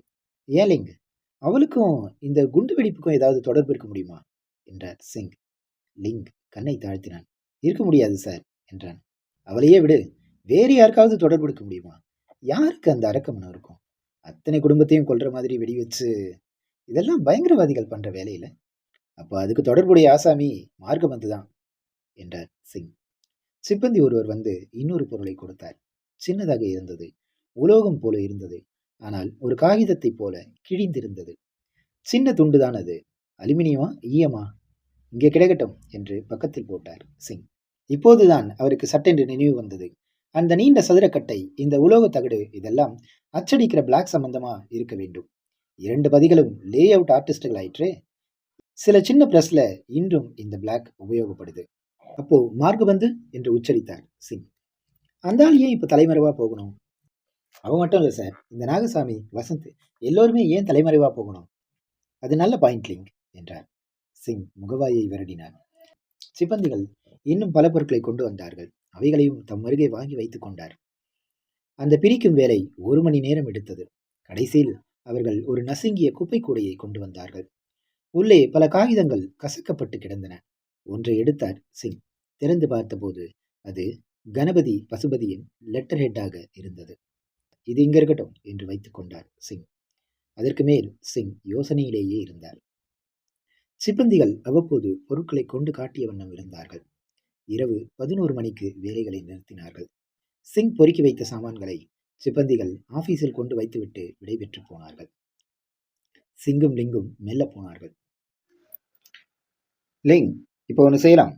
ஏன் லிங், அவளுக்கும் இந்த குண்டு வெடிப்புக்கும் ஏதாவது தொடர்பு இருக்க முடியுமா என்றார் சிங். லிங் கண்ணை தாழ்த்தினான். இருக்க முடியாது சார் என்றான். அவளையே விடு, வேறு யாருக்காவது தொடர்பு எடுக்க முடியுமா? யாருக்கு அந்த அரக்கமனம் இருக்கும்? அத்தனை குடும்பத்தையும் கொல்ற மாதிரி வெடி வச்சு, இதெல்லாம் பயங்கரவாதிகள் பண்ற வேலையில. அப்போ அதுக்கு தொடர்புடைய ஆசாமி மார்கபந்து தான் என்றார் சிங். சிப்பந்தி ஒருவர் வந்து இன்னொரு பொருளை கொடுத்தார். சின்னதாக இருந்தது, உலோகம் போல இருந்தது. ஆனால் ஒரு காகிதத்தை போல கிழிந்திருந்தது. சின்ன துண்டுதான் அது. அலுமினியமா ஈயமா? இங்கே கிடைக்கட்டும் என்று பக்கத்தில் போட்டார் சிங். இப்போதுதான் அவருக்கு சட்டென்று நினைவு வந்தது. அந்த நீண்ட சதுரக்கட்டை, இந்த உலோக தகடு, இதெல்லாம் அச்சடிக்கிற பிளாக் சம்பந்தமா இருக்க வேண்டும். 2 பதிகளும் லே அவுட் ஆர்டிஸ்டுகள் ஆயிற்று. சில சின்ன பிரஸ்ல இன்றும் இந்த பிளாக் உபயோகப்படுது. அப்போ மார்கபந்து என்று உச்சரித்தார் சிங். அந்த ஆள் ஏன் இப்ப தலைமறைவா போகணும்? அவன் மட்டும் இல்லை சார், இந்த நாகசாமி, வசந்த் எல்லோருமே ஏன் தலைமறைவா போகணும்? அது நல்ல பாயிண்ட் லிங் என்றார். சிங் முகவாயை வருடினார். சிப்பந்திகள் இன்னும் பல பொருட்களை கொண்டு வந்தார்கள். அவைகளையும் தம் அருகே வாங்கி வைத்துக் கொண்டார். அந்த பிரிக்கும் வேலை 1 மணி நேரம் எடுத்தது. கடைசியில் அவர்கள் ஒரு நசுங்கிய குப்பை கூடையை கொண்டு வந்தார்கள். உள்ளே பல காகிதங்கள் கசக்கப்பட்டு கிடந்தன. ஒன்றை எடுத்தார் சிங். திறந்து பார்த்தபோது அது கணபதி பசுபதியின் லெட்டர் ஹெட்டாக இருந்தது. இது இங்க இருக்கட்டும் என்று வைத்துக் கொண்டார் சிங். அதற்கு மேல் சிங் யோசனையிலேயே இருந்தார். சிப்பந்திகள் அவ்வப்போது பொருட்களை கொண்டு காட்டிய வண்ணம் இருந்தார்கள். இரவு 11 மணிக்கு வேலைகளை நிறுத்தினார்கள். சிங் பொறுக்கி வைத்த சாமான்களை சிப்பந்திகள் ஆபீஸில் கொண்டு வைத்துவிட்டு விடைபெற்று போனார்கள். சிங்கும் லிங்கும் மெல்ல போனார்கள். லிங், இப்போ ஒன்று செய்யலாம்.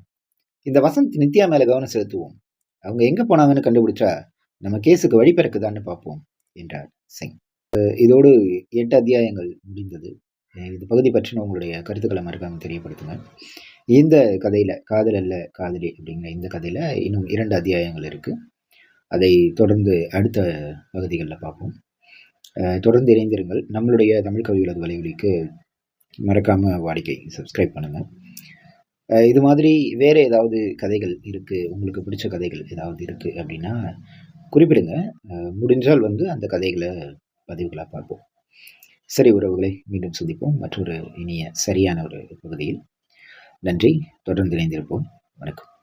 இந்த வசந்த் நித்யா மேல கவனம் செலுத்துவோம். அவங்க எங்க போனாங்கன்னு கண்டுபிடிச்சா நம்ம கேஸுக்கு வழி பிறக்குதான்னு பார்ப்போம் என்றார் சிங். இதோடு 8 அத்தியாயங்கள் முடிந்தது. இந்த பகுதி பற்றின உங்களுடைய கருத்துக்களை மறக்காம தெரியப்படுத்துங்க. இந்த கதையில காதல் அல்ல காதலி அப்படிங்கிற இந்த கதையில இன்னும் 2 அத்தியாயங்கள் இருக்கு. அதை தொடர்ந்து அடுத்த பகுதிகளில் பார்ப்போம். தொடர்ந்து இணைந்திருங்கள். நம்மளுடைய தமிழ் கவி உலக வலைவலிக்கு மறக்காமல் வாடிக்கை சப்ஸ்கிரைப் பண்ணுங்கள். இது மாதிரி வேறு ஏதாவது கதைகள் இருக்குது, உங்களுக்கு பிடிச்ச கதைகள் ஏதாவது இருக்குது அப்படின்னா குறிப்பிடுங்க. முடிஞ்சால் அந்த கதைகளை பதிவுகளாக பார்ப்போம். சரி உறவுகளை, மீண்டும் சந்திப்போம் மற்றொரு இனிய சரியான ஒரு பகுதியில். நன்றி. தொடர்ந்து இணைந்திருப்போம். வணக்கம்.